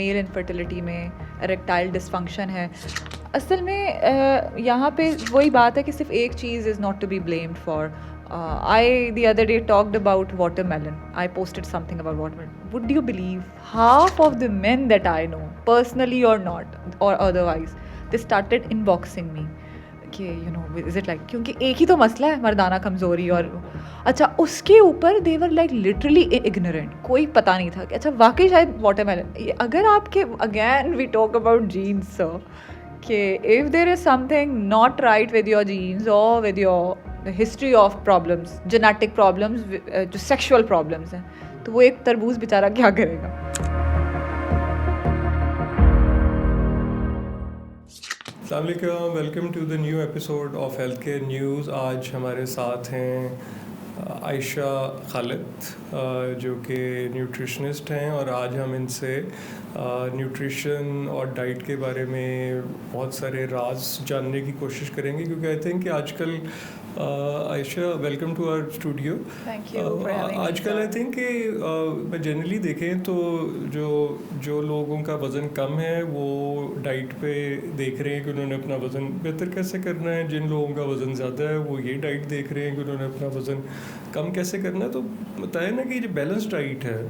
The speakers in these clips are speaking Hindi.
मेल इनफर्टिलिटी में, एरेक्टाइल डिसफंक्शन है। असल में यहाँ पे वही बात है कि सिर्फ एक चीज़ is not to be blamed for. I the other day talked about watermelon. I posted something about watermelon. Would you believe half of the men that I know, personally or not, or otherwise, they started inboxing me. कि you no is it like, क्योंकि एक ही तो मसला है मर्दाना कमज़ोरी. और अच्छा उसके ऊपर दे वर लाइक लिटरली इग्नोरेंट, कोई पता नहीं था कि अच्छा वाकई शायद वाटरमेलन. अगर आपके again we talk about genes sir, कि if there is something not right with your genes और with your history of problems, genetic problems, जो सेक्शुअल प्रॉब्लम्स हैं, तो वो एक तरबूज बेचारा क्या करेगा. अस्सलाम वालेकुम, welcome to the new episode of health care news. आज हमारे साथ हैं आयशा खालिद जो कि न्यूट्रिशनिस्ट हैं, और आज हम इनसे न्यूट्रिशन और डाइट के बारे में बहुत सारे राज जानने की कोशिश करेंगे, क्योंकि आई थिंक कि आजकल Ayesha, welcome to our studio. Thank you for having me. आजकल आई थिंक कि मैं जनरली देखें तो जो लोगों का वज़न कम है वो डाइट पे देख रहे हैं कि उन्होंने अपना वज़न बेहतर कैसे करना है. जिन लोगों का वज़न ज़्यादा है वो ये डाइट देख रहे हैं कि उन्होंने अपना वज़न कम कैसे करना है. तो बताया ना कि जो बैलेंस डाइट है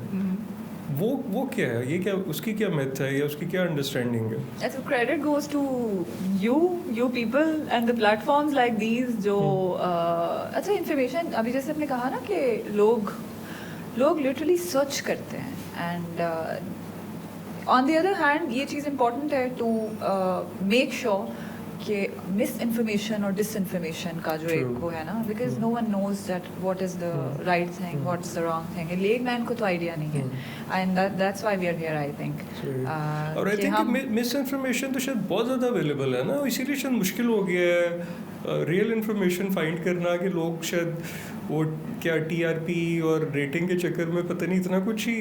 वो क्या है, ये क्या, उसकी क्या मिथ है या उसकी क्या अंडरस्टैंडिंग है. So credit goes to you people and the platforms like these जो अच्छा इन्फॉर्मेशन, अभी जैसे आपने कहा ना कि लोग लिटरली सर्च करते हैं. And on the other hand ये चीज़ इम्पॉर्टेंट है टू मेक श्योर कि मिस इन्फॉर्मेशन और डिस इन्फॉर्मेशन का जो एक वो है ना, because no one knows that what is the right thing, what's the wrong thing. Layman को तो आइडिया नहीं है, and that's why we are here. I think और आई थिंक मिस इन्फॉर्मेशन तो शायद बहुत ज़्यादा अवेलेबल है ना, इसीलिए शायद मुश्किल हो गया है रियल इन्फॉर्मेशन फाइंड करना, कि लोग शायद वो क्या टीआरपी और रेटिंग के चक्कर में पता नहीं इतना कुछ ही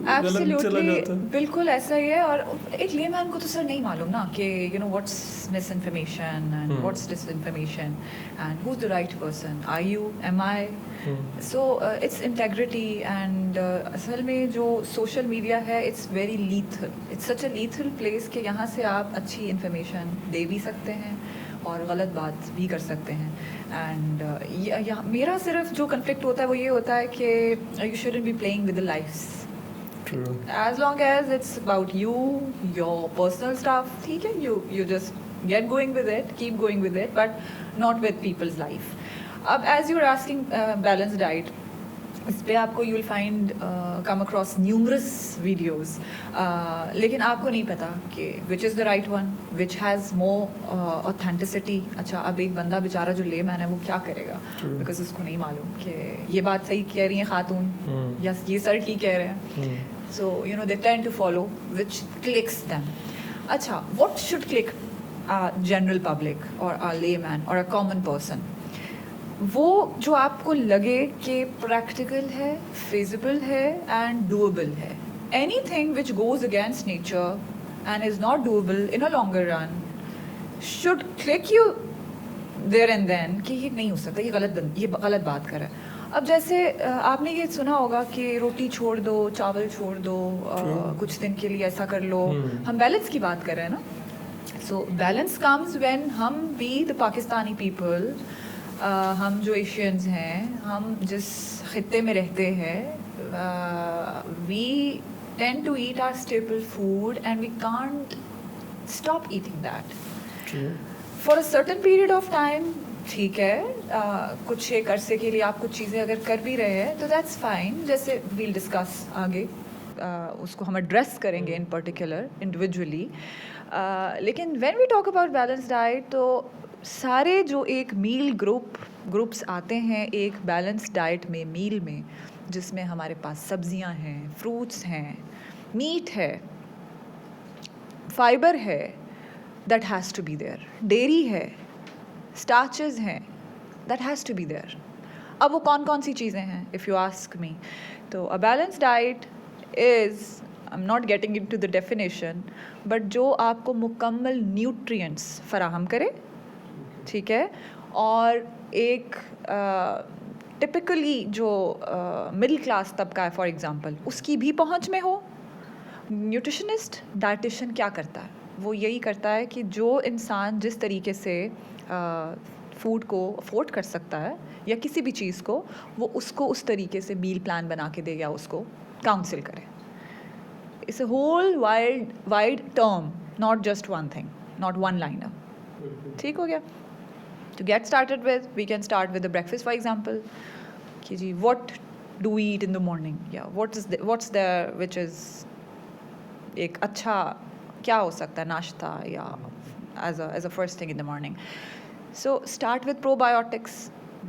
गलत चला जाता है. बिल्कुल ऐसा ही है. और एक लेमैन को तो सर नहीं मालूम ना कि you know what's misinformation and what's disinformation and who is the right person, are you, am I. So it's integrity. And असल में जो सोशल मीडिया है it's very lethal, it's such a lethal place कि यहाँ से आप अच्छी इन्फॉर्मेशन दे भी सकते हैं और गलत बात भी कर सकते हैं. एंड मेरा सिर्फ जो कन्फ्लिक्ट होता है वो ये होता है कि you shouldn't be playing with the lifes. As long as it's about you, your personal stuff, ठीक है, you just get going with it, keep going with it, but not with people's life. अब as you're asking balanced diet, इस पे आपको you will find come across numerous videos, लेकिन आपको नहीं पता कि which is the right one, which has more authenticity. अच्छा, अब एक बंदा बेचारा जो लेमैन है वो क्या करेगा, because उसको नहीं मालूम कि ये बात सही कह रही है खातून या ये सर ठीक कह रहे हैं. So you know they tend to follow which clicks them. अच्छा, what should click a general public or a layman or a common person? वो जो आपको लगे कि प्रैक्टिकल है, फिजिबल है एंड डूएबल है. Anything which goes against nature and is not doable in a longer run should click you there and then कि ये नहीं हो सकता, ये गलत बात कर रहा है. अब जैसे आपने ये सुना होगा कि रोटी छोड़ दो, चावल छोड़ दो, कुछ दिन के लिए ऐसा कर लो. हम बैलेंस की बात कर रहे हैं ना. सो बैलेंस कम्स व्हेन हम वी द पाकिस्तानी पीपल, हम जो एशियंस हैं, हम जिस खित्ते में रहते हैं, we tend to eat our staple food and we can't stop eating that for a certain period of time. ठीक है, कुछ एक अरसे के लिए आप कुछ चीज़ें अगर कर भी रहे हैं तो दैट्स फाइन. जैसे वील डिस्कस आगे, उसको हम एड्रेस करेंगे इन पर्टिकुलर इंडिविजुअली. लेकिन when we talk about balance diet, तो सारे जो एक मील ग्रुप्स आते हैं एक बैलेंस डाइट में, मील में, जिसमें हमारे पास सब्जियां हैं, फ्रूट्स हैं, मीट है, फाइबर है, that has to be there, dairy है, स्टार्चेस हैं, that has to be there. अब वो कौन कौन सी चीज़ें हैं, इफ़ यू आस्क मी, तो a balance diet is, I am not getting into the definition, but जो आपको मुकम्मल न्यूट्रिएंट्स फराहम करे, ठीक है, और एक टिपिकली जो मिडिल क्लास तबका है फॉर एग्ज़ाम्पल, उसकी भी पहुंच में हो, न्यूट्रिशनिस्ट डाइटिशियन क्या करता है? वो यही करता है कि जो इंसान जिस तरीके से फूड को अफोर्ड कर सकता है या किसी भी चीज़ को, वो उसको उस तरीके से मील प्लान बना के दे या उसको काउंसिल करे. It's a whole wide term, not just one thing, not one liner. ठीक हो गया? To get started with, we can start with the breakfast, for example. कि जी, what do we eat in the morning? Yeah, what's there which is एक अच्छा क्या हो सकता है नाश्ता या as a first thing in the morning. So start with probiotics,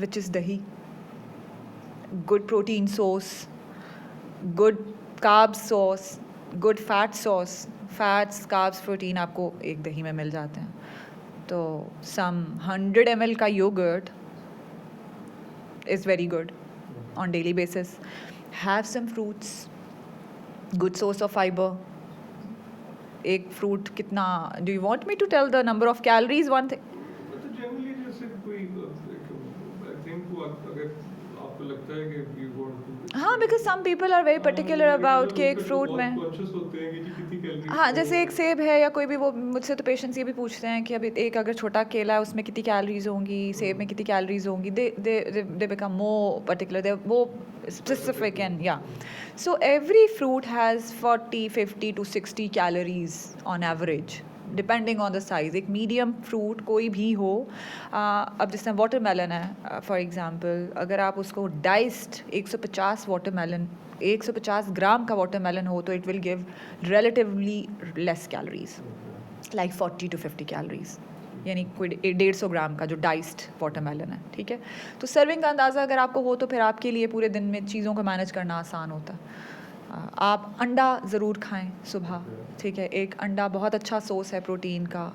which is dahi, good protein source, good carb source, good fat source. Fats, carbs, protein आपको एक दही में मिल जाते हैं. तो some 100 ml का yogurt is very good on daily basis. Have some fruits, good source of fiber. एक fruit कितना, do you want me to tell the number of calories? One thing. तो जनरली जैसे कोई आई थिंक वो अगर आपको लगता है कि यू वांट टू हाँ, because some people are very particular about कि एक fruit में कॉन्शियस होते हैं कि कितनी कैलोरी. हाँ, जैसे एक सेब है या कोई भी, वो मुझसे तो पेशेंट्स ये भी पूछते हैं कि अभी एक अगर छोटा केला है उसमें कितनी कैलोरीज होंगी, सेब में कितनी कैलोरीज होंगी. दे बिकम मोर पर्टिकुलर, दे वो specific and yeah. So every fruit has 40, 50 to 60 calories on average, depending on the size. एक मीडियम फ्रूट कोई भी हो, अब जैसे वाटरमेलन है फॉर एग्जांपल, अगर आप उसको डाइस्ड 150 ग्राम का वाटरमेलन हो तो it will give relatively less calories, like 40 to 50 calories, यानी कोई 150 ग्राम का जो डाइस्ड वाटरमेलन है. ठीक है, तो सर्विंग का अंदाज़ा अगर आपको हो तो फिर आपके लिए पूरे दिन में चीज़ों को मैनेज करना आसान होता है. आप अंडा ज़रूर खाएं सुबह. ठीक है, एक अंडा बहुत अच्छा सोर्स है प्रोटीन का,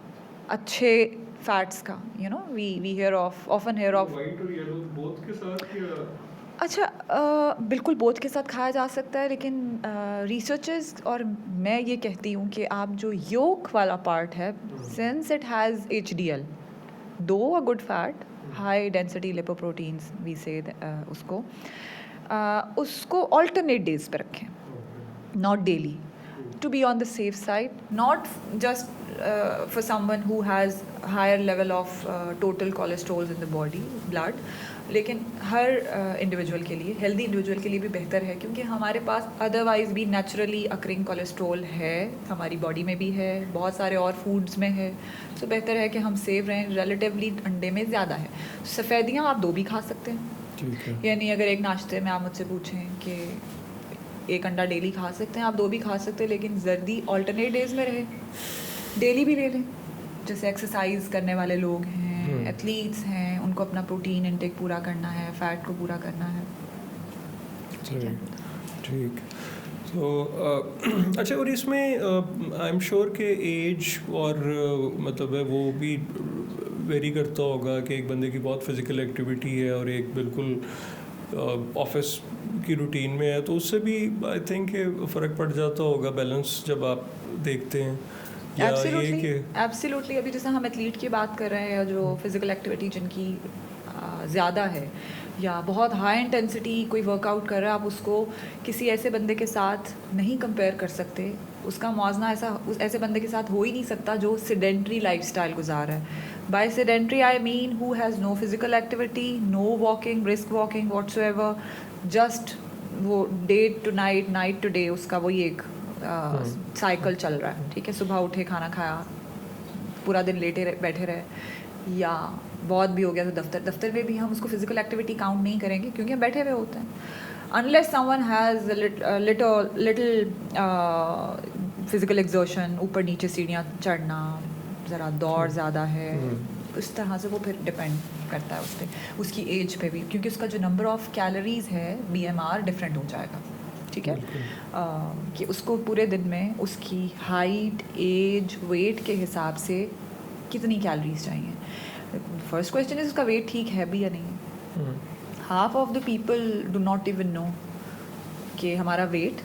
अच्छे फैट्स का. You know we often hear of white और येलो बोथ के साथ या अच्छा, बिल्कुल बोथ के साथ खाया जा सकता है, लेकिन रिसर्चर्स और मैं ये कहती हूँ कि आप जो योक वाला पार्ट है, since it has HDL, though a good fat, high density lipoproteins we say उसको ऑल्टरनेट डेज पे रखें, not daily, to be on the safe side, not just for someone who has higher level of total cholesterols in the body, blood, लेकिन हर इंडिविजुअल के लिए, हेल्दी इंडिविजुअल के लिए भी बेहतर है, क्योंकि हमारे पास अदरवाइज भी नेचुरली अकरिंग कोलेस्ट्रॉल है, हमारी बॉडी में भी है, बहुत सारे और फूड्स में है. तो बेहतर है कि हम सेव रहें. रिलेटिवली अंडे में ज़्यादा है. सफ़ेदियाँ आप 2 भी खा सकते हैं, यानी अगर एक नाश्ते में आप मुझसे पूछें कि एक अंडा डेली खा सकते हैं, आप 2 भी खा सकते हैं, लेकिन जर्दी ऑल्टरनेट डेज में रहे, डेली भी ले लें. जैसे एक्सरसाइज करने वाले लोग हैं, एथलीट्स हैं, उनको अपना प्रोटीन इनटेक पूरा करना है, फैट को पूरा करना है. ठीक. तो अच्छा, और इसमें आई एम श्योर कि एज और मतलब है वो भी वेरी करता होगा कि एक बंदे की बहुत फिजिकल एक्टिविटी है और एक बिल्कुल ऑफिस की रूटीन में है, तो उससे भी आई थिंक फ़र्क पड़ जाता होगा बैलेंस जब आप देखते हैं. एब्सोल्युटली. अभी जैसे हम एथलीट की बात कर रहे हैं, जो फिजिकल एक्टिविटी जिनकी ज़्यादा है या बहुत हाई इंटेंसिटी कोई वर्कआउट कर रहा है, आप उसको किसी ऐसे बंदे के साथ नहीं कंपेयर कर सकते. उसका मौजना ऐसे बंदे के साथ हो ही नहीं सकता जो सेडेंट्री लाइफस्टाइल गुजार रहा है. By sedentary I mean who has no physical activity, no walking, brisk walking whatsoever, just वो day to night, night to day, उसका वही एक साइकिल चल रहा है. ठीक है, सुबह उठे, खाना खाया, पूरा दिन बैठे रहे, या बहुत भी हो गया तो दफ्तर में भी हम उसको फिजिकल एक्टिविटी काउंट नहीं करेंगे, क्योंकि हम बैठे हुए होते हैं. Unless someone has little physical exertion, ऊपर नीचे सीढ़ियाँ चढ़ना, ज़रा दौड़ ज़्यादा है, उस तरह से वो फिर डिपेंड करता है उस पर, उसकी एज पे भी, क्योंकि उसका जो नंबर ऑफ़ कैलोरीज़ है, BMR डिफरेंट हो जाएगा. ठीक है, कि उसको पूरे दिन में उसकी हाइट, एज, वेट के हिसाब से कितनी कैलोरीज चाहिए. फर्स्ट क्वेश्चन इज उसका वेट ठीक है भी या नहीं. Half of the people do not even know कि हमारा वेट,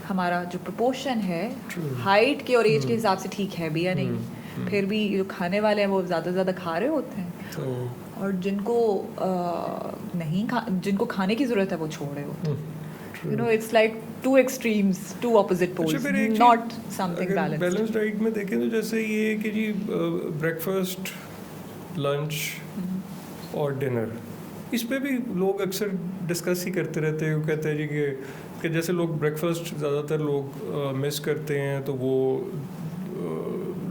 हमारा जो प्रोपोर्शन है हाइट के और एज के हिसाब से ठीक है भी या नहीं. फिर भी जो खाने वाले हैं वो ज़्यादा ज़्यादा खा रहे होते हैं, और जिनको खाने की ज़रूरत है वो छोड़ रहे होते हैं. You know, it's like two extremes, two opposite poles, अच्छा, फिर एक चीज़, not something अगर balanced. बैलेंस डाइट में देखें तो जैसे ये है कि जी ब्रेकफास्ट, लंच और डिनर, इस पे भी लोग अक्सर डिस्कस ही करते रहते हैं। वो कहते हैं जी कि जैसे लोग ब्रेकफास्ट ज़्यादातर लोग मिस करते हैं तो वो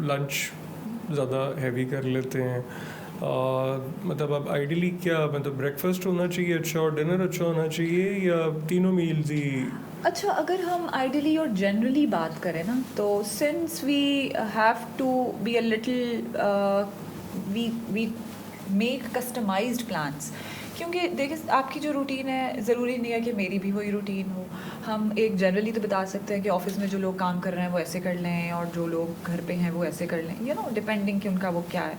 लंच ज़्यादा हैवी कर लेते हैं। मतलब अब आइडियली क्या, मतलब ब्रेकफास्ट होना चाहिए अच्छा और डिनर अच्छा होना चाहिए, या तीनों मील्स ही? अच्छा, अगर हम आइडियली और जनरली बात करें ना, तो since we have to be a little, we make customised plans, क्योंकि देखिए आपकी जो रूटीन है ज़रूरी नहीं है कि मेरी भी वही रूटीन हो। हम एक जनरली तो बता सकते हैं कि ऑफिस में जो लोग काम कर रहे हैं वो ऐसे कर लें, और जो लोग घर पे हैं वो ऐसे कर लें, यू नो, डिपेंडिंग कि उनका वो क्या है।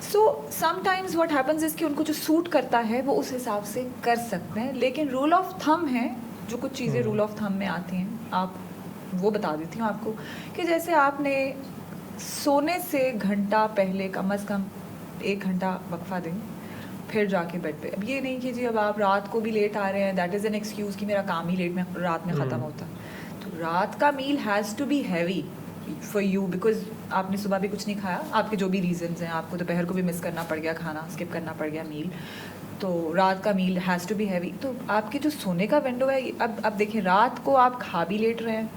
So sometimes what happens is कि उनको जो सूट करता है वो उस हिसाब से कर सकते हैं, लेकिन रूल ऑफ थंब है, जो कुछ चीज़ें रूल ऑफ थंब में आती हैं, आप वो बता देती हूँ आपको, कि जैसे आपने सोने से घंटा पहले कम से कम 1 घंटा वक्फा दें, फिर जाके बेड पे। अब ये नहीं कि जी अब आप रात को भी लेट आ रहे हैं, दैट इज़ एन एक्सक्यूज़ कि मेरा काम ही रात में ख़त्म होता है। तो रात का meal has to be heavy for you, because आपने सुबह भी कुछ नहीं खाया, आपके जो भी रीजंस हैं, आपको दोपहर को भी मिस करना पड़ गया खाना, स्किप करना पड़ गया मील, तो रात का meal has to be heavy. तो आपकी जो सोने का विंडो है, अब देखिए रात को आप खा भी लेट रहे हैं,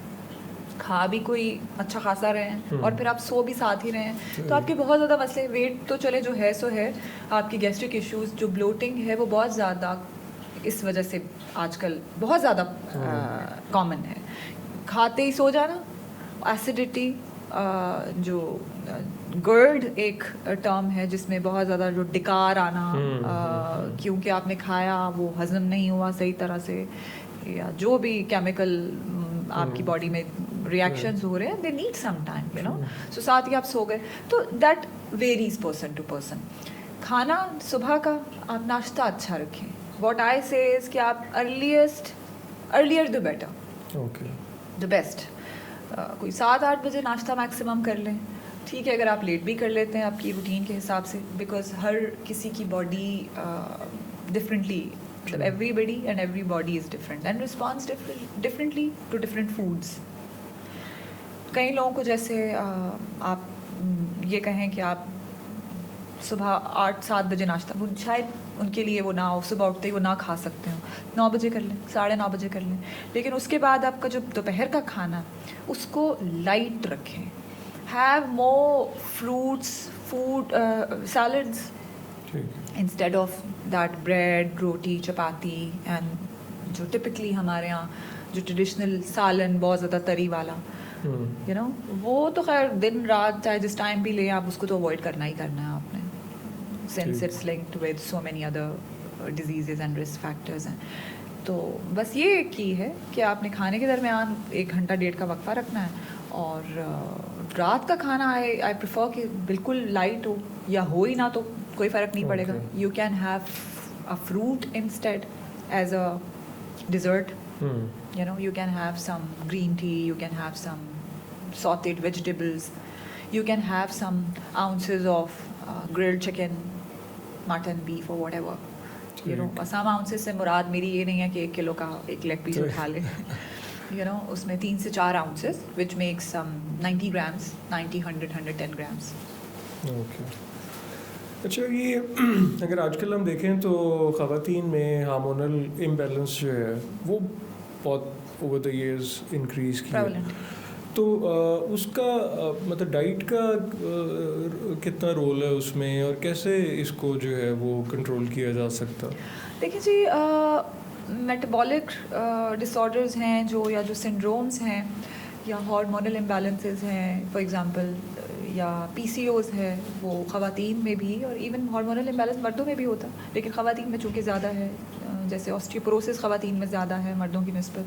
खा भी कोई अच्छा खासा रहे हैं, और फिर आप सो भी साथ ही रहे हैं, तो आपके बहुत ज़्यादा मसले, वेट तो चले जो है सो है, आपकी गैस्ट्रिक इश्यूज़, जो ब्लोटिंग है वो बहुत ज़्यादा इस वजह से आजकल बहुत ज़्यादा कॉमन है। खाते ही सो जाना, एसिडिटी, जो गर्ड एक टर्म है जिसमें बहुत ज़्यादा जो डिकार आना, क्योंकि आपने खाया वो हज़म नहीं हुआ सही तरह से, या जो भी केमिकल आपकी बॉडी में रिएक्शंस हो रहे हैं, they need some time, you know. So साथ ही आप सो गए, तो that varies person to person. खाना सुबह का आप नाश्ता अच्छा रखें। व्हाट आई से इज़ कि आप earlier the better, okay, the best. कोई 7-8 बजे नाश्ता मैक्सिमम कर लें, ठीक है। अगर आप लेट भी कर लेते हैं आपकी रूटीन के हिसाब से, बिकॉज हर किसी की बॉडी डिफरेंटली, मतलब everybody and every body is different and responds differently to different foods. कई लोगों को जैसे आप ये कहें कि आप सुबह 8-7 बजे नाश्ता, वो शायद उनके लिए वो ना हो, सुबह उठते ही वो ना खा सकते हो, 9 बजे कर लें, 9:30 बजे कर लें, लेकिन उसके बाद आपका जो दोपहर का खाना उसको लाइट रखें। Have more fruits, food, salads instead of that bread, roti, chapati, and जो टिपिकली हमारे यहाँ जो ट्रेडिशनल सालन बहुत ज़्यादा तरी वाला, यू नो, वो तो खैर दिन रात चाहे जिस टाइम भी ले आप उसको तो अवॉइड करना ही करना है आपने, since it's linked with so many other diseases and risk factors हैं। तो बस ये की है कि आपने खाने के दरमियान 1 घंटा 1.5 का वक्फा रखना है, और रात का खाना आई प्रेफर कि बिल्कुल लाइट हो, या हो ही ना तो कोई फ़र्क नहीं पड़ेगा। You can have a fruit instead as a dessert, you know, you can have some green tea, you can have some sauteed vegetables, you can have some ounces of grilled chicken, mutton, beef or whatever, you know. some ounces से मुराद मेरी ये नहीं है कि 1 किलो का एक लेग पीस उठा ले, you know, उसमें 3 से 4 ounces which makes some 90 grams, 90, 100, 110 grams. Okay. अच्छा, ये अगर आजकल हम देखें तो ख़वातीन में हार्मोनल इम्बैलेंस जो है वो बहुत ओवर द इयर्स इंक्रीज़ किया है, तो उसका मतलब डाइट का कितना रोल है उसमें, और कैसे इसको जो है वो कंट्रोल किया जा सकता? देखिए जी, मेटाबॉलिक डिसऑर्डर्स हैं जो, या जो सिंड्रोम्स हैं, या हार्मोनल इम्बैलेंसेस हैं, फॉर एग्जांपल, या PCOS है, वो ख़वातीन में भी, और इवन हार्मोनल इम्बैलेंस मर्दों में भी होता है, लेकिन ख़वातीन में चूँकि ज़्यादा है, जैसे ऑस्टियोपोरोसिस ख़वातीन में ज़्यादा है मर्दों की निस्बत।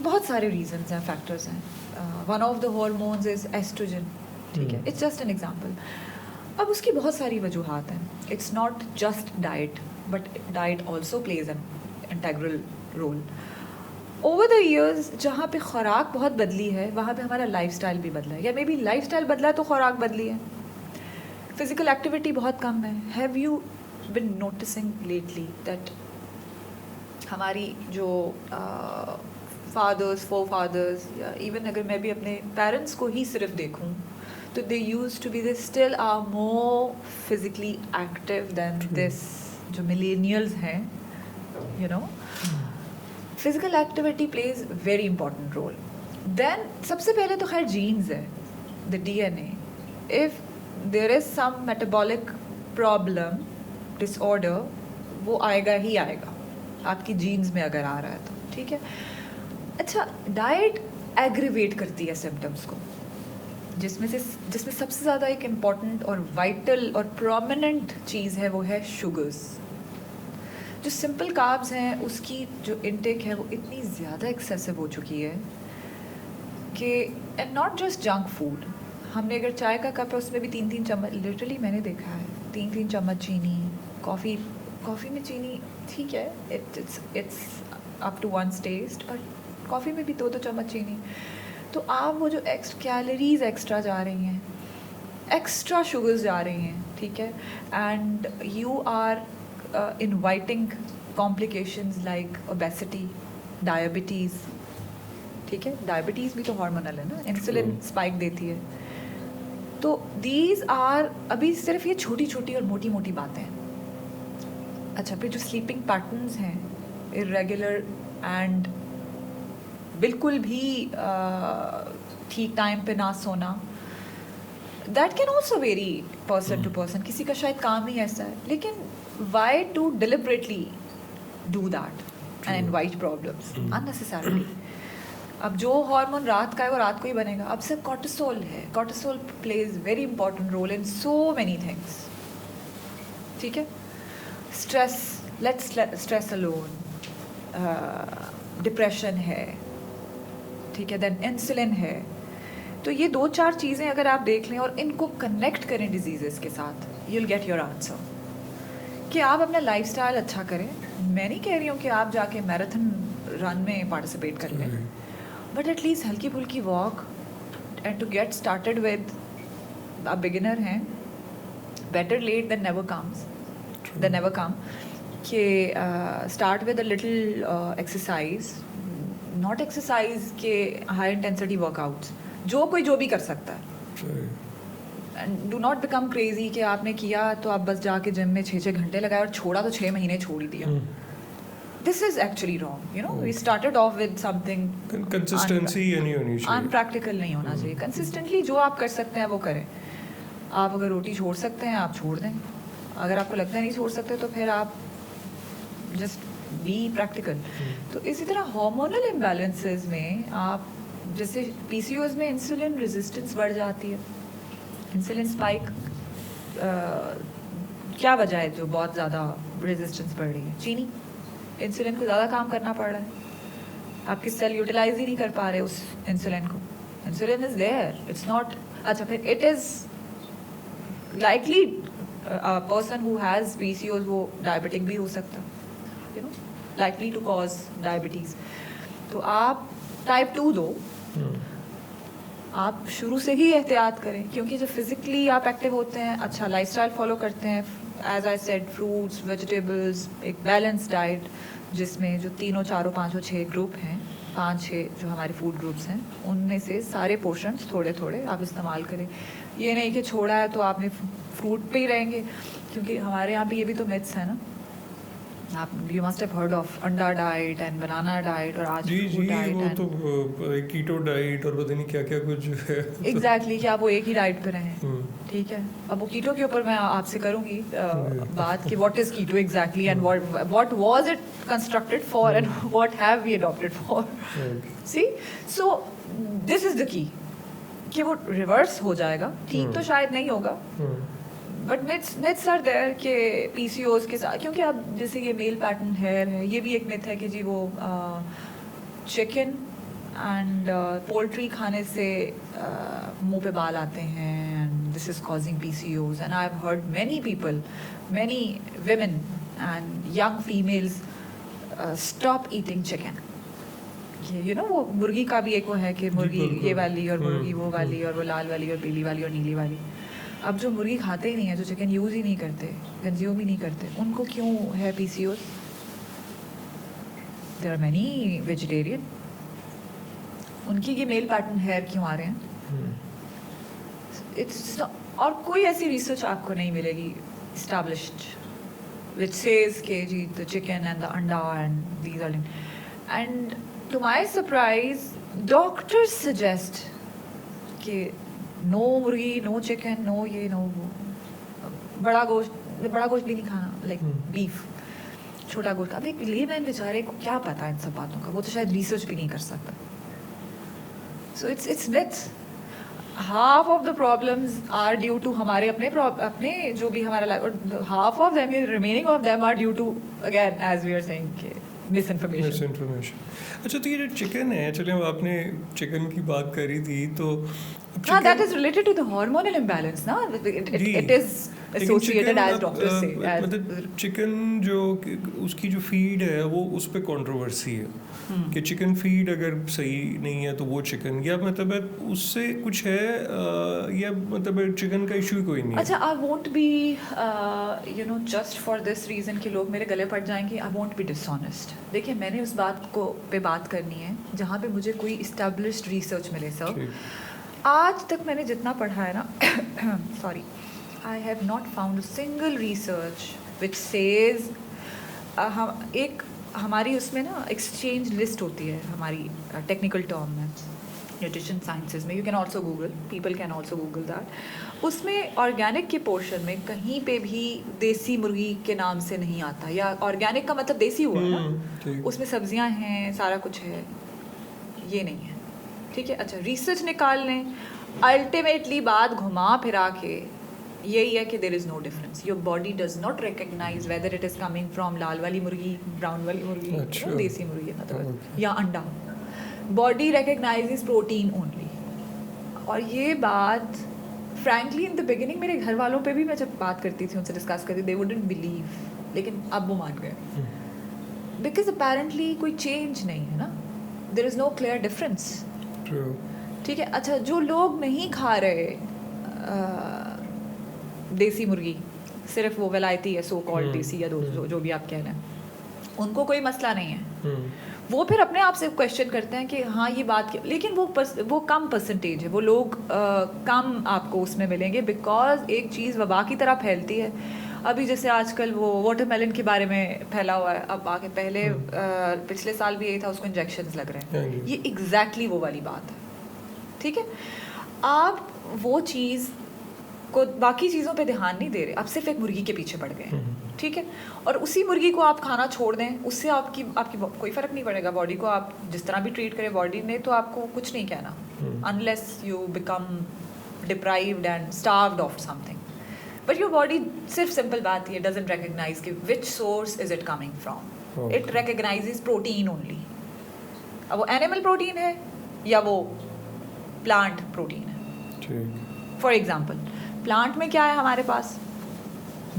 बहुत सारे रीजंस हैं, फैक्टर्स हैं। One of the hormones is oestrogen, ठीक है, इट्स जस्ट एन एग्जांपल। अब उसकी बहुत सारी वजूहात हैं, it's not just diet, but diet also plays an integral role. Over the years जहाँ पे ख़ुराक बहुत बदली है, वहाँ पे हमारा लाइफस्टाइल भी बदला है, या मे बी लाइफस्टाइल बदला है तो ख़ुराक बदली है। फिज़िकल एक्टिविटी बहुत कम है। Have you been noticing lately that हमारी जो फादर्स फोरफादर्स या इवन अगर मैं भी अपने पेरेंट्स को ही सिर्फ देखूं तो they use to be they still are more physically active then this जो मिलेनियल्स हैं you know physical activity plays very important role then सबसे पहले तो खैर जीन्स है the DNA if there is some metabolic problem disorder वो आएगा ही आएगा आपकी जीन्स में अगर आ रहा है तो ठीक है अच्छा डाइट एग्रीवेट करती है सिम्टम्स को जिसमें सबसे ज़्यादा एक इम्पॉर्टेंट और वाइटल और प्रोमिनेंट चीज़ है वो है शुगर्स जो सिंपल कार्ब्स हैं उसकी जो इनटेक है वो इतनी ज़्यादा एक्सेसिव हो चुकी है कि and not just junk food हमने अगर चाय का कप है उसमें भी 3-3 चम्मच लिटरली मैंने देखा है 3-3 चम्मच चीनी कॉफ़ी में चीनी ठीक है it's up to one's taste but coffee में भी 2-2 चम्मच चीनी तो आप वो जो कैलोरीज एक्स्ट्रा जा रही हैं एक्स्ट्रा शुगर्स जा रही हैं ठीक है and you are inviting complications like obesity diabetes ठीक है डायबिटीज़ भी तो हार्मोनल है ना इंसुलिन स्पाइक देती है तो दीज आर अभी सिर्फ ये छोटी छोटी और मोटी मोटी बातें हैं अच्छा फिर जो स्लीपिंग पैटर्न्स हैं इरेगुलर एंड बिल्कुल भी ठीक टाइम पे ना सोना that can also very person to person किसी का शायद काम ही ऐसा है लेकिन why to deliberately do that and invite problems unnecessarily अब जो हार्मोन रात का है वो रात को ही बनेगा अब सिर्फ कॉर्टिसोल है cortisol plays very important role in so many things ठीक है stress let's stress alone depression है ठीक है देन इंसुलिन है तो ये 2-4 चीज़ें अगर आप देख लें और इनको कनेक्ट करें डिजीज़ेस के साथ you will get your answer कि आप अपना लाइफस्टाइल अच्छा करें मैं नहीं कह रही हूँ कि आप जाके मैराथन रन में पार्टिसिपेट कर लें बट एटलीस्ट हल्की फुल्की walk and to get started with आप बिगिनर हैं बेटर लेट देन नेवर कम कि start with a little exercise not exercise के हाई इंटेंसिटी वर्कआउट्स जो कोई जो भी कर सकता है and do not become crazy कि आपने किया तो आप बस जाके जिम में 6-6 घंटे लगाए और छोड़ा तो 6 महीने छोड़ ही दिया this is actually wrong you know we started off with something consistency नहीं होनी चाहिए अनप्रैक्टिकल नहीं होना चाहिए कंसिस्टेंटली जो आप कर सकते हैं वो करें आप अगर रोटी छोड़ सकते हैं आप छोड़ दें अगर आपको लगता है नहीं छोड़ सकते तो फिर आप जस्ट बी प्रैक्टिकल तो इसी तरह हार्मोनल इम्बैलेंसेस में आप जैसे PCOS में इंसुलिन रेजिस्टेंस बढ़ जाती है इंसुलिन स्पाइक क्या वजह है जो बहुत ज़्यादा रेजिस्टेंस बढ़ रही है चीनी इंसुलिन को ज़्यादा काम करना पड़ रहा है आपके सेल यूटिलाइज ही नहीं कर पा रहे उस इंसुलिन को insulin is there it's not अच्छा फिर it is likely person who has PCOS वो डायबिटिक भी हो सकता है you know likely to cause diabetes तो आप टाइप 2 दो आप शुरू से ही एहतियात करें क्योंकि जब फिजिकली आप एक्टिव होते हैं अच्छा लाइफस्टाइल फॉलो करते हैं as I said fruits vegetables एक बैलेंस डाइट जिसमें जो 3, 4, 5, 6 ग्रुप हैं 5-6 जो हमारे फूड ग्रुप्स हैं उनमें से सारे पोर्शंस थोड़े थोड़े आप इस्तेमाल करें ये नहीं कि छोड़ा है तो आपने फ्रूट पे ही रहेंगे क्योंकि हमारे यहाँ भी ये भी तो मिथ्स है ना आप you must have heard of अंडा डाइट एंड बनाना डाइट और आज जी डाइट वो तो कीटो डाइट और पता नहीं क्या क्या कुछ है एग्जैक्टली कि आप वो एक ही डाइट पे रहें ठीक है अब वो कीटो के ऊपर मैं आपसे करूंगी बात कि what is keto exactly and what was it constructed for and what have we adopted for see so this is the key कि वो रिवर्स हो जाएगा ठीक तो शायद नहीं होगा बट मिथ्स आर देयर कि PCOS के साथ क्योंकि अब जैसे ये मेल पैटर्न हेयर है ये भी एक मिथ है कि जी वो चिकन एंड पोल्ट्री खाने से मुंह पे बाल आते हैं and this is causing PCOS and I have heard many people many women and young females stop eating chicken you know वो मुर्गी का भी एक वो है कि मुर्गी ये वाली और मुर्गी वो वाली और वो लाल वाली और पीली वाली और नीली वाली अब जो मुर्गी खाते ही नहीं है जो चिकन यूज़ ही नहीं करते कंज्यूम ही नहीं करते उनको क्यों है PCOS there are many vegetarian उनकी ये मेल पैटर्न हेयर क्यों आ रहे हैं. इट्स और कोई ऐसी रिसर्च आपको नहीं मिलेगी established which says कि जी the chicken and the anda and these are linked. And to my surprise doctors suggest कि no मुर्गी, no chicken, no ये no वो, बड़ा गोश्त भी नहीं खाना, like beef, छोटा गोश्त. अब एक लेमैन बेचारे को क्या पता इन सब बातों का, वो तो शायद रिसर्च भी नहीं कर सकता. So it's myths. Half of the problems are due to हमारे अपने जो भी हमारा life, और half of them, remaining of them are due to, again as we are saying, misinformation. अच्छा, तो ये जो चिकन है, चलिए आपने चिकन की बात करी थी, तो that is related to the hormonal imbalance, ना? It is associated as doctors say. मतलब चिकन जो उसकी जो फीड है वो उस पे कंट्रोवर्सी है कि चिकन फीड अगर सही नहीं है तो वो चिकन, या मतलब उससे कुछ है, या मतलब चिकन का इशू कोई नहीं है. अच्छा, I won't be just for this reason कि लोग मेरे गले पड़ जाएंगे, I won't be dishonest. देखिए, मैंने उस बात पे बात करनी है जहाँ पे मुझे कोई established research मिले. सर, आज तक मैंने जितना पढ़ा है ना, sorry, I have not found a single research which says एक हमारी उसमें ना एक्सचेंज लिस्ट होती है हमारी टेक्निकल टर्म में, न्यूट्रिशन साइंसेज में. You can also Google, people can also Google that. उसमें ऑर्गेनिक के पोर्शन में कहीं पे भी देसी मुर्गी के नाम से नहीं आता, या ऑर्गेनिक का मतलब देसी हुआ ना, उसमें सब्जियां हैं, सारा कुछ है, ये नहीं है. ठीक है, अच्छा, रिसर्च निकाल लें, अल्टीमेटली बात घुमा फिरा के यही है कि there is no difference. Your body does not recognise whether it is coming from लाल वाली मुर्गी, ब्राउन वाली मुर्गी, देसी मुर्गी मतलब, या अंडा. Body recognises protein only. और ये बात फ्रैंकली इन द बिगिनिंग मेरे घर वालों पे भी मैं जब बात करती थी, उनसे डिस्कस करती, दे वुडंट बिलीव, लेकिन अब वो मान गए. बिकॉज अपेरेंटली कोई चेंज नहीं है ना, there is no clear difference. ठीक है, अच्छा, जो लोग नहीं खा रहे देसी मुर्गी, सिर्फ वो वलायती है, सो कॉल्ड देसी, या जो भी आप कह रहे हैं, उनको कोई मसला नहीं है. वो फिर अपने आप से क्वेश्चन करते हैं कि हाँ ये बात क्या, लेकिन वो कम परसेंटेज है, वो लोग कम आपको उसमें मिलेंगे, बिकॉज एक चीज़ वबा की तरह फैलती है. अभी जैसे आजकल वो वाटरमेलन के बारे में फैला हुआ है, अब आके पहले पिछले साल भी यही था, उसको इंजेक्शंस लग रहे हैं. ये एग्जैक्टली वो वाली बात है. ठीक है, आप वो चीज़ को बाकी चीज़ों पे ध्यान नहीं दे रहे, आप सिर्फ एक मुर्गी के पीछे पड़ गए. ठीक है, और उसी मुर्गी को आप खाना छोड़ दें, उससे आपकी कोई फ़र्क नहीं पड़ेगा. बॉडी को आप जिस तरह भी ट्रीट करें, बॉडी ने तो आपको कुछ नहीं कहना, unless you become deprived and starved of something. But your body सिर्फ सिंपल बात ये डजंट रिकग्नाइज कि which source is it coming from. It recognises protein only. अब वो एनिमल प्रोटीन है या वो प्लांट प्रोटीन है. फॉर एग्जाम्पल, प्लांट में क्या है हमारे पास,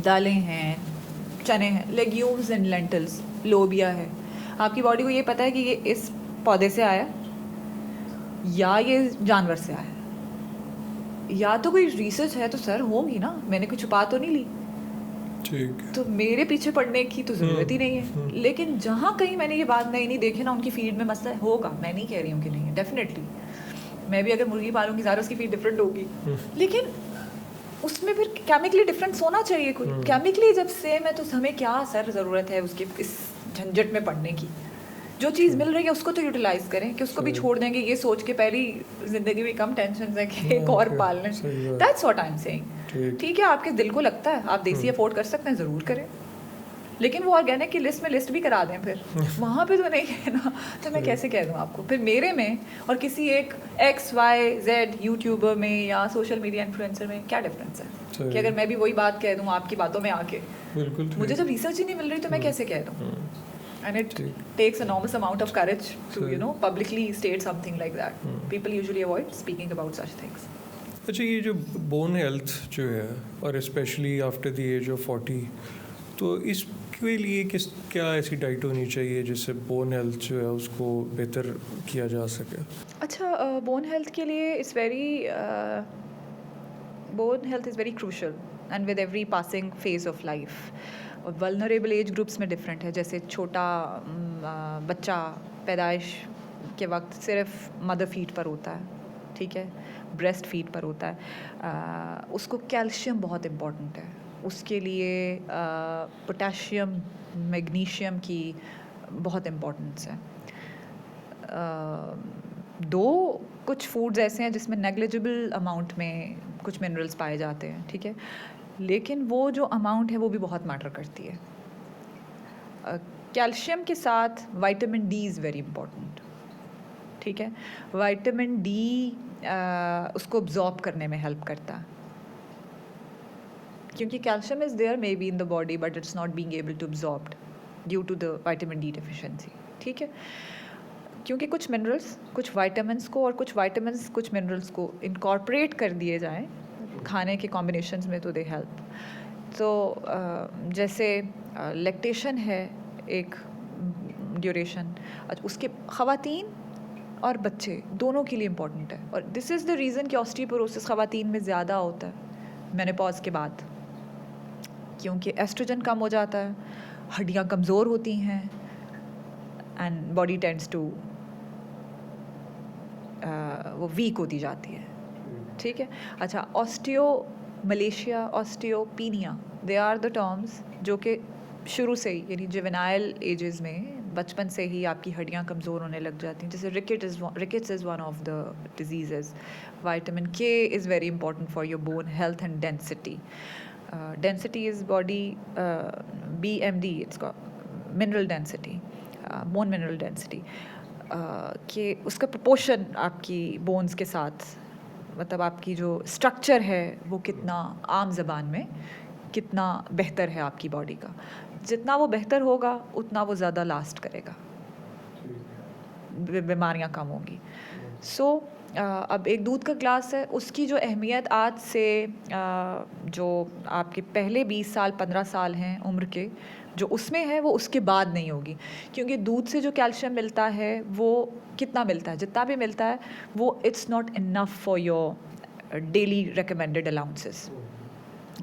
दालें हैं, चने हैं, लेग्यूम्स एंड लेंटल्स, लोबिया है. आपकी बॉडी को ये पता है कि ये इस पौधे से आया या ये जानवर से आया, या तो कोई रिसर्च है तो सर होगी ना, मैंने कुछ छुपा तो नहीं ली. ठीक, तो मेरे पीछे पड़ने की तो ज़रूरत ही नहीं है. लेकिन जहाँ कहीं मैंने ये बात नहीं देखी ना, उनकी फीड में मसला होगा, मैं नहीं कह रही हूँ कि नहीं है, डेफिनेटली. मैं भी अगर मुर्गी पालूंगी, ज़्यादा उसकी फीड डिफरेंट होगी, लेकिन उसमें फिर केमिकली डिफरेंस होना चाहिए. कोई केमिकली जब सेम है तो हमें क्या सर ज़रूरत है उसके इस झंझट में पड़ने की. जो चीज़ मिल रही है उसको तो यूटिलाइज करें, कि उसको भी छोड़ देंगे ये सोच के पहली ज़िंदगी में कम टेंशन है कि एक और पाल लें. That's what I am saying. ठीक है, आपके दिल को लगता है आप देसी अफोर्ड कर सकते हैं, ज़रूर करें, लेकिन वो ऑर्गेनिक की लिस्ट में लिस्ट भी करा दें फिर वहाँ पे तो नहीं है ना. तो मैं कैसे कह दूँ आपको, फिर मेरे में और किसी एक XYZ यूट्यूबर में या सोशल मीडिया इन्फ्लुएंसर में क्या डिफरेंस है कि अगर मैं भी वही बात कह दूँ आपकी बातों में आके. मुझे जब रिसर्च ही नहीं मिल रही तो मैं कैसे कह दूँ. And it takes enormous amount of courage to publicly state something like that. People usually avoid speaking about such things. अच्छा, ये जो बोन हेल्थ जो है, और especially after the age of 40, तो इसके लिए क्या ऐसी डाइट होनी चाहिए जिससे बोन हेल्थ जो है उसको बेहतर किया जा सके? अच्छा, बोन हेल्थ के लिए bone health is very crucial and with every passing phase of life. और वल्नरेबल एज ग्रुप्स में डिफरेंट है, जैसे छोटा बच्चा पैदाइश के वक्त सिर्फ मदर फीड पर होता है, ठीक है, ब्रेस्ट फीड पर होता है, उसको कैल्शियम बहुत इम्पॉर्टेंट है, उसके लिए पोटेशियम मैग्नीशियम की बहुत इम्पोर्टेंस है। दो कुछ फूड्स ऐसे हैं जिसमें नेग्लिजिबल अमाउंट में कुछ मिनरल्स पाए जाते हैं, ठीक है, लेकिन वो जो अमाउंट है वो भी बहुत मैटर करती है। कैल्शियम के साथ vitamin D is very important, ठीक है। विटामिन डी उसको अब्जॉर्ब करने में हेल्प करता है, क्योंकि calcium is there may be in the body but it's not being able to absorbed due to the vitamin D deficiency, ठीक है। क्योंकि कुछ मिनरल्स कुछ वाइटामिन्स को और कुछ वाइटामिन्स कुछ मिनरल्स को इनकॉर्पोरेट कर दिए जाएं खाने के कॉम्बिनेशंस में तो दे हेल्प। तो जैसे लैक्टेशन है एक ड्यूरेशन, उसके ख़वातीन और बच्चे दोनों के लिए इम्पॉर्टेंट है, और दिस इज़ द रीज़न कि ऑस्टियोपोरोसिस ख़वातीन में ज़्यादा होता है मेनोपॉज के बाद, क्योंकि एस्ट्रोजन कम हो जाता है, हड्डियाँ कमज़ोर होती हैं एंड बॉडी टेंड्स टू वो वीक होती जाती है, ठीक है। अच्छा, osteomalacia, osteopenia, they are the terms जो कि शुरू से ही यानी जुवेनाइल एजेस में बचपन से ही आपकी हड्डियाँ कमज़ोर होने लग जाती हैं। जैसे rickets is one of the disease. Vitamin K is very important for your bone health and density. Density is body BMD, it's mineral density, bone mineral density, कि उसका प्रपोर्शन आपकी बोन्स के साथ, मतलब आपकी जो स्ट्रक्चर है वो कितना आम ज़बान में कितना बेहतर है आपकी बॉडी का। जितना वो बेहतर होगा उतना वो ज़्यादा लास्ट करेगा, बीमारियां कम होंगी। सो अब एक दूध का ग्लास है, उसकी जो अहमियत आज से जो आपके पहले 20 साल 15 साल हैं उम्र के जो उसमें है वो उसके बाद नहीं होगी, क्योंकि दूध से जो कैल्शियम मिलता है वो कितना मिलता है, जितना भी मिलता है वो it's not enough for your daily recommended allowances,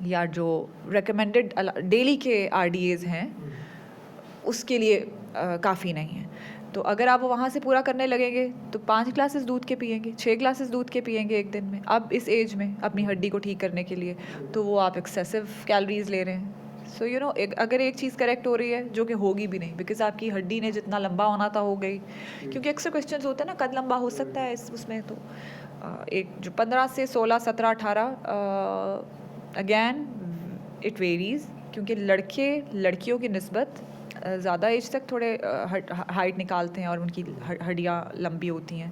या जो रिकमेंडेड डेली के RDAs हैं उसके लिए काफ़ी नहीं है। तो अगर आप वहाँ से पूरा करने लगेंगे तो 5 ग्लासेस दूध के पिएंगे, 6 ग्लासेस दूध के पिएंगे एक दिन में, अब इस एज में अपनी हड्डी को ठीक करने के लिए, तो वो आप एक्सेसिव कैलोरीज ले रहे हैं। सो यू नो, अगर एक चीज़ करेक्ट हो रही है जो कि होगी भी नहीं, बिकॉज आपकी हड्डी ने जितना लंबा होना था हो गई, क्योंकि अक्सर क्वेश्चंस होते हैं ना कद लंबा हो सकता है उसमें, तो एक जो 15 से 16 17 18 अगैन इट वेरीज़, क्योंकि लड़के लड़कियों की निस्बत ज़्यादा एज तक थोड़े हाइट निकालते हैं और उनकी हड्डियाँ लंबी होती हैं,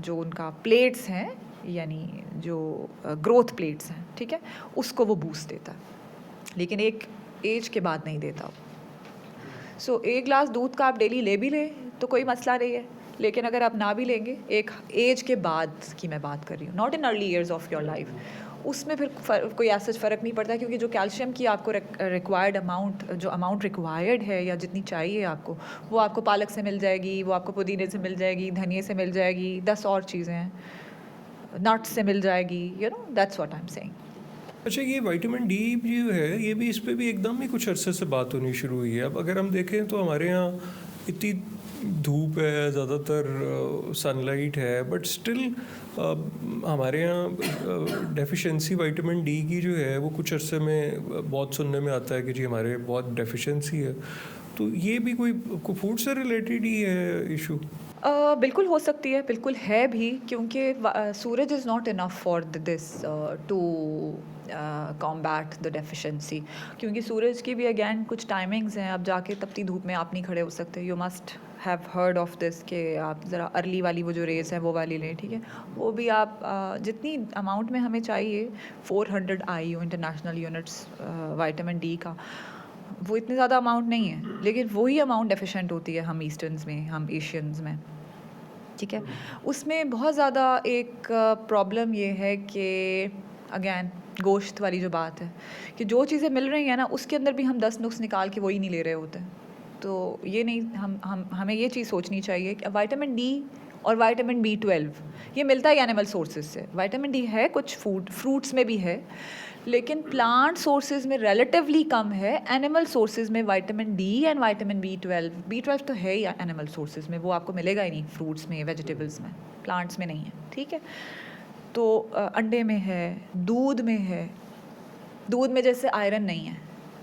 जो उनका प्लेट्स हैं यानी जो ग्रोथ प्लेट्स हैं, ठीक है, उसको वो बूस्ट देता है, लेकिन एक एज के बाद नहीं देता। सो 1 ग्लास दूध का आप डेली ले भी लें तो कोई मसला नहीं है, लेकिन अगर आप ना भी लेंगे, एक एज के बाद की मैं बात कर रही हूँ, not in early years of your life, उसमें फिर कोई ऐसा फ़र्क नहीं पड़ता, क्योंकि जो कैल्शियम की आपको रिक्वायर्ड अमाउंट, जो अमाउंट रिक्वायर्ड है या जितनी चाहिए आपको, वो आपको पालक से मिल जाएगी, वो आपको पुदीने से मिल जाएगी, धनिए से मिल जाएगी, 10 और चीज़ें हैं, नट्स से मिल जाएगी, you know, that's what I am saying. अच्छा, ये विटामिन डी जो है ये भी, इस पर भी एकदम ही कुछ अरसे से बात होनी शुरू हुई है। अब अगर हम देखें तो हमारे यहाँ इतनी धूप है, ज़्यादातर सनलाइट है, बट स्टिल हमारे यहाँ डेफिशिएंसी विटामिन डी की जो है वो कुछ अरसे में बहुत सुनने में आता है कि जी हमारे बहुत डेफिशिएंसी है। तो ये भी कोई फूड से रिलेटेड ही है इशू? बिल्कुल हो सकती है, बिल्कुल है भी, क्योंकि सूरज is not enough for this to combat the deficiency, क्योंकि सूरज की भी अगैन कुछ टाइमिंग्स हैं, अब जाके तपती धूप में आप नहीं खड़े हो सकते। You must have heard of this कि आप ज़रा अर्ली वाली वो जो रेस है वो वाली लें, ठीक है, वो भी आप जितनी अमाउंट में हमें चाहिए 400 IU international units vitamin D का, वो इतनी ज़्यादा अमाउंट नहीं है, लेकिन वही अमाउंट डेफिशिएंट होती है हम ईस्टर्न्स में, हम एशियंस में, ठीक है। उसमें बहुत ज़्यादा एक प्रॉब्लम ये है कि अगैन गोश्त वाली जो बात है कि जो चीज़ें मिल रही हैं ना उसके अंदर भी हम 10 नुक्स निकाल के वही नहीं ले रहे होते। तो ये नहीं, हमें ये चीज़ सोचनी चाहिए कि विटामिन डी और विटामिन B12 ये मिलता है एनिमल सोर्सेज से। विटामिन डी है कुछ फ्रूट्स में भी है, लेकिन प्लांट सोर्सेज में रिलेटिवली कम है। एनिमल सोर्सेज में vitamin D and vitamin B12 तो है ही एनिमल सोर्सेज में, वो आपको मिलेगा ही नहीं फ्रूट्स में, वेजिटेबल्स में, प्लांट्स में नहीं है, ठीक है। तो अंडे में है, दूध में है। दूध में जैसे आयरन नहीं है,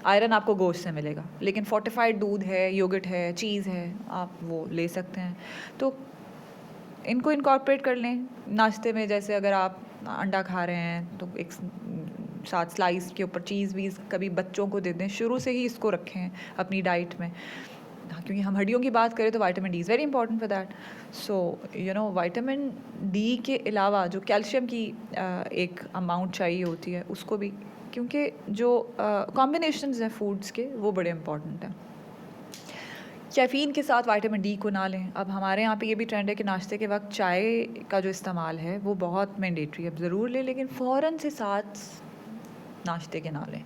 आयरन आपको गोश्त से मिलेगा, लेकिन फोर्टिफाइड दूध है, योगर्ट है, चीज़ है, आप वो ले सकते हैं। तो इनको इनकॉर्पोरेट कर लें नाश्ते में। जैसे अगर आप अंडा खा रहे हैं तो एक साथ स्लाइस के ऊपर चीज़ वीज़ कभी बच्चों को दे दें, शुरू से ही इसको रखें अपनी डाइट में। क्योंकि हम हड्डियों की बात करें तो vitamin D is very important for that. So you no vitamin D के अलावा जो कैल्शियम की एक अमाउंट चाहिए होती है उसको भी, क्योंकि जो कॉम्बिनेशंस हैं फूड्स के वो बड़े इंपॉर्टेंट हैं। कैफ़ीन के साथ विटामिन डी को ना लें। अब हमारे यहाँ पे ये भी ट्रेंड है कि नाश्ते के वक्त चाय का जो इस्तेमाल है वो बहुत मैंडेटरी है, ज़रूर लें, लेकिन फ़ौरन से साथ नाश्ते के ना लें।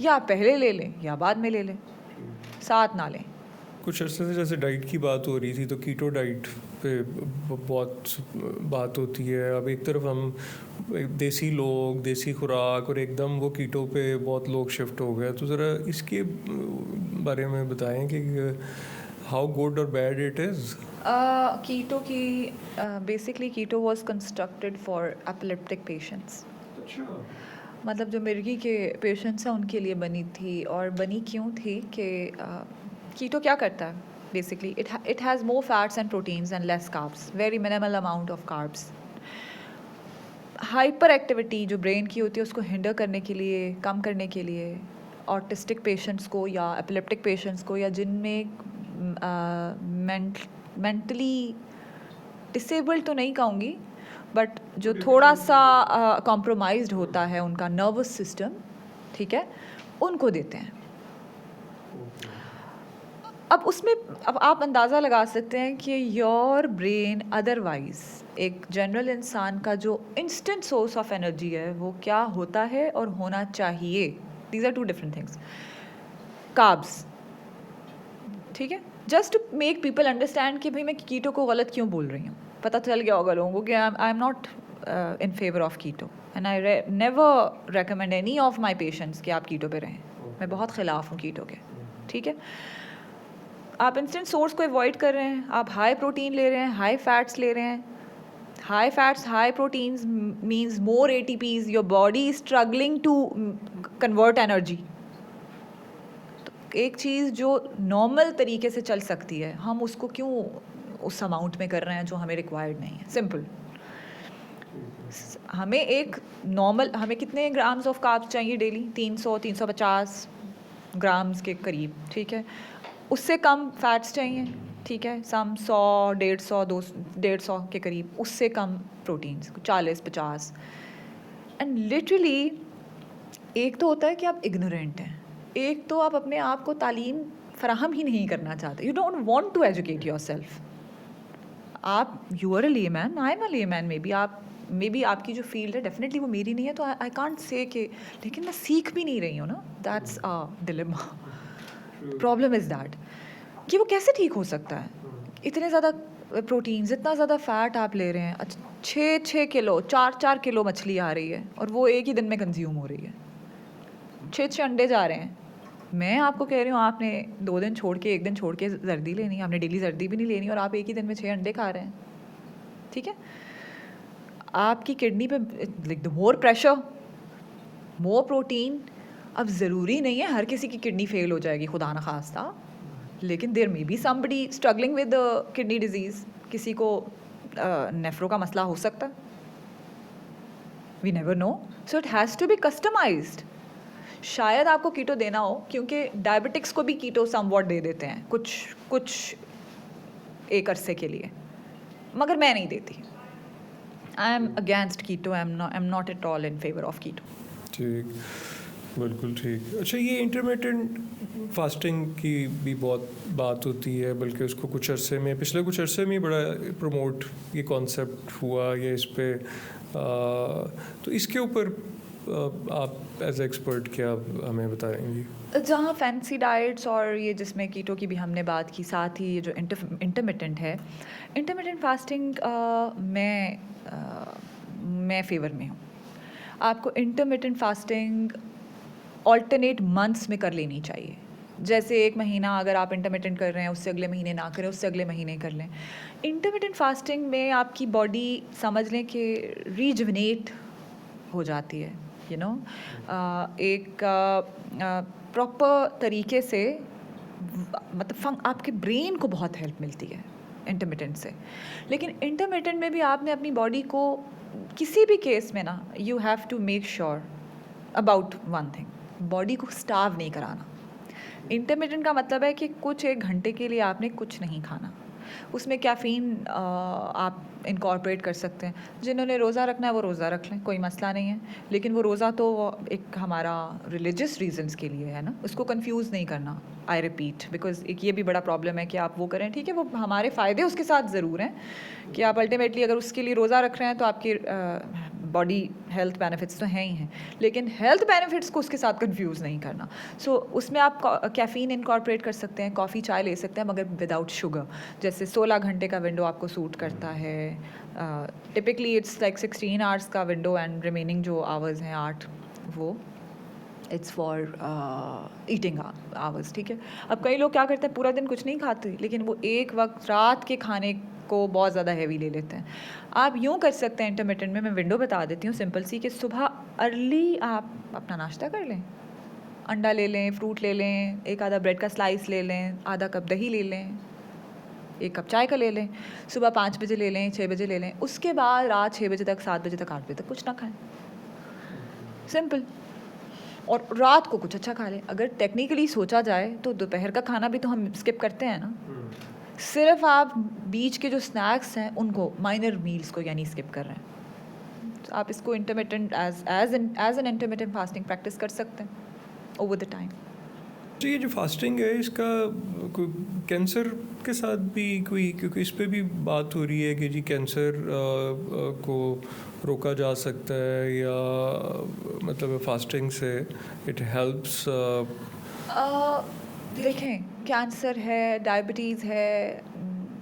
या पहले ले लें या बाद में ले लें, साथ ना लें। कुछ अर्से से जैसे डाइट की बात हो रही थी तो कीटो डाइट पे बहुत बात होती है। अब एक तरफ हम देसी लोग, देसी खुराक, और एकदम वो कीटो पे बहुत लोग शिफ्ट हो गए। तो ज़रा इसके बारे में बताएं कि हाउ गुड और बैड इट इज़। कीटो की basically keto was constructed for epileptic patients. मतलब जो मिर्गी के पेशेंट्स हैं उनके लिए बनी थी। और बनी क्यों थी कि कीटो क्या करता है basically, it has more fats and proteins and less carbs, very minimal amount of carbs. Hyper activity जो ब्रेन की होती है उसको हिंडर करने के लिए, कम करने के लिए, ऑटिस्टिक पेशेंट्स को या एपिलेप्टिक पेशेंट्स को, या जिनमें मेंटली डिसेबल्ड तो नहीं कहूँगी, बट जो थोड़ा सा कॉम्प्रोमाइज्ड होता है उनका नर्वस सिस्टम, ठीक है, उनको देते हैं। अब आप अंदाज़ा लगा सकते हैं कि योर ब्रेन अदरवाइज एक जनरल इंसान का जो इंस्टेंट सोर्स ऑफ एनर्जी है वो क्या होता है और होना चाहिए। These are two different things. Carbs, ठीक है, just to make people understand कि भाई मैं कीटो को गलत क्यों बोल रही हूँ। पता चल गया होगा लोगों को कि I am not in favour of keto and I never recommend any of my patients कि आप कीटो पे रहें। मैं बहुत ख़िलाफ़ हूँ कीटो के, ठीक है। आप इंस्टेंट सोर्स को अवॉइड कर रहे हैं, आप हाई प्रोटीन ले रहे हैं, हाई फैट्स ले रहे हैं। High fats, high proteins means more ATPs, your body is struggling to convert energy. तो एक चीज़ जो नॉर्मल तरीके से चल सकती है हम उसको क्यों उस अमाउंट में कर रहे हैं जो हमें रिक्वायर्ड नहीं है। सिंपल, हमें एक नॉर्मल, हमें कितने ग्राम्स ऑफ कार्ब्स चाहिए डेली? 300-350 ग्राम्स के करीब, ठीक है। उससे कम फैट्स चाहिए, ठीक है, सम 100-150-200 के करीब, उससे कम प्रोटीन्स 40-50। एंड लिटरली एक तो होता है कि आप इग्नोरेंट हैं, एक तो आप अपने आप को तालीम फराहम ही नहीं करना चाहते। You don't want to educate yourself. आप you are a layman, I am a layman, maybe आपकी जो फील्ड है डेफिनेटली वो मेरी नहीं है, तो आई कांट से कि, लेकिन मैं सीख भी नहीं रही हूँ ना। That's a dilemma. Problem is that कि वो कैसे ठीक हो सकता है। इतने ज़्यादा प्रोटीन्स, इतना ज़्यादा फ़ैट आप ले रहे हैं, 6 किलो 4 किलो मछली आ रही है और वो एक ही दिन में कंज्यूम हो रही है, 6 अंडे जा रहे हैं। मैं आपको कह रही हूँ आपने 2 दिन छोड़ के 1 दिन छोड़ के जर्दी लेनी है, आपने डेली जर्दी भी नहीं लेनी और आप एक ही दिन में 6 अंडे खा रहे हैं, ठीक है। आपकी किडनी पे like the more pressure, more protein. अब ज़रूरी नहीं है हर किसी की किडनी फेल हो जाएगी, खुदा न खास्ता, लेकिन there may be somebody struggling with kidney disease. किसी को नेफ्रो का मसला हो सकता है, we never know. So it has to be customised. शायद आपको कीटो देना हो क्योंकि डायबिटिक्स को भी कीटो समवॉट दे देते हैं कुछ एक अरसे के लिए, मगर मैं नहीं देती। I am against keto, I am not at all in favour of keto. ठीक, बिल्कुल ठीक। अच्छा, ये इंटरमिटेंट फास्टिंग की भी बहुत बात होती है, बल्कि उसको पिछले कुछ अरसे में बड़ा प्रमोट ये कॉन्सेप्ट हुआ, ये इस पे तो इसके ऊपर आप एज एक्सपर्ट क्या हमें बताएंगी? जहाँ फैंसी डाइट्स और ये जिसमें कीटो की भी हमने बात की, साथ ही ये जो इंटरमिटेंट है, इंटरमिटेंट फास्टिंग मैं फेवर में हूँ। आपको इंटरमिटेंट फास्टिंग ऑल्टरनेट मंथ्स में कर लेनी चाहिए। जैसे एक महीना अगर आप इंटरमिटेंट कर रहे हैं, उससे अगले महीने ना करें, उससे अगले महीने कर लें। इंटरमिटेंट फास्टिंग में आपकी बॉडी समझ लें कि रीजुवनेट हो जाती है, यू नो, एक प्रॉपर तरीके से, मतलब आपके ब्रेन को बहुत हेल्प मिलती है इंटरमिटेंट से। लेकिन इंटरमिटेंट में भी आपने अपनी बॉडी को किसी भी केस में ना, you have to make sure about one thing, body को स्टार्व नहीं कराना। इंटरमिटेंट का मतलब है कि कुछ एक घंटे के लिए आपने कुछ नहीं खाना। उसमें कैफ़ीन आप इनकॉर्पोरेट कर सकते हैं। जिन्होंने रोज़ा रखना है वो रोज़ा रख लें, कोई मसला नहीं है। लेकिन वो रोज़ा तो एक हमारा रिलीजियस रीजंस के लिए है ना, उसको कंफ्यूज नहीं करना। आई रिपीट, बिकॉज एक ये भी बड़ा प्रॉब्लम है कि आप वो करें, ठीक है, वो हमारे फ़ायदे उसके साथ ज़रूर हैं कि आप अल्टीमेटली अगर उसके लिए रोज़ा रख रहे हैं तो आपकी बॉडी हेल्थ बेनिफिट्स तो हैं ही हैं, लेकिन हेल्थ बेनिफिट्स को उसके साथ कंफ्यूज नहीं करना। सो उसमें आप कैफ़ीन इनकॉर्पोरेट कर सकते हैं, कॉफ़ी चाय ले सकते हैं, मगर विदाउट शुगर। जैसे 16 घंटे का विंडो आपको सूट करता है, टिपिकली इट्स लाइक 16 आवर्स का विंडो एंड रिमेनिंग जो आवर्स हैं 8, वो इट्स फॉर ईटिंग आवर्स, ठीक है। अब कई लोग क्या करते हैं, पूरा दिन कुछ नहीं खाते, लेकिन वो एक वक्त रात के खाने को बहुत ज़्यादा हैवी ले लेते हैं। आप यूँ कर सकते हैं इंटरमिटेंट में, मैं विंडो बता देती हूँ सिंपल सी, कि सुबह अर्ली आप अपना नाश्ता कर लें, अंडा ले लें, फ्रूट ले लें, एक आधा ब्रेड का स्लाइस ले लें, आधा कप दही ले लें, 1 कप चाय का ले लें, सुबह 5 बजे ले लें, 6 बजे ले लें, उसके बाद रात 6 बजे तक, 7 बजे तक, 8 बजे तक कुछ ना खाएं, सिंपल। और रात को कुछ अच्छा खा लें। अगर टेक्निकली सोचा जाए तो दोपहर का खाना भी तो हम स्किप करते हैं ना, सिर्फ आप बीच के जो स्नैक्स हैं उनको, माइनर मील्स को यानी स्किप कर रहे हैं। तो आप इसको intermittent as an intermittent fasting practice कर सकते हैं ओवर द टाइम। तो ये जो फास्टिंग है इसका कोई कैंसर के साथ भी कोई, क्योंकि इस पे भी बात हो रही है कि जी कैंसर को रोका जा सकता है, या मतलब फास्टिंग से इट हेल्प्स? देखें, कैंसर है, डायबिटीज़ है,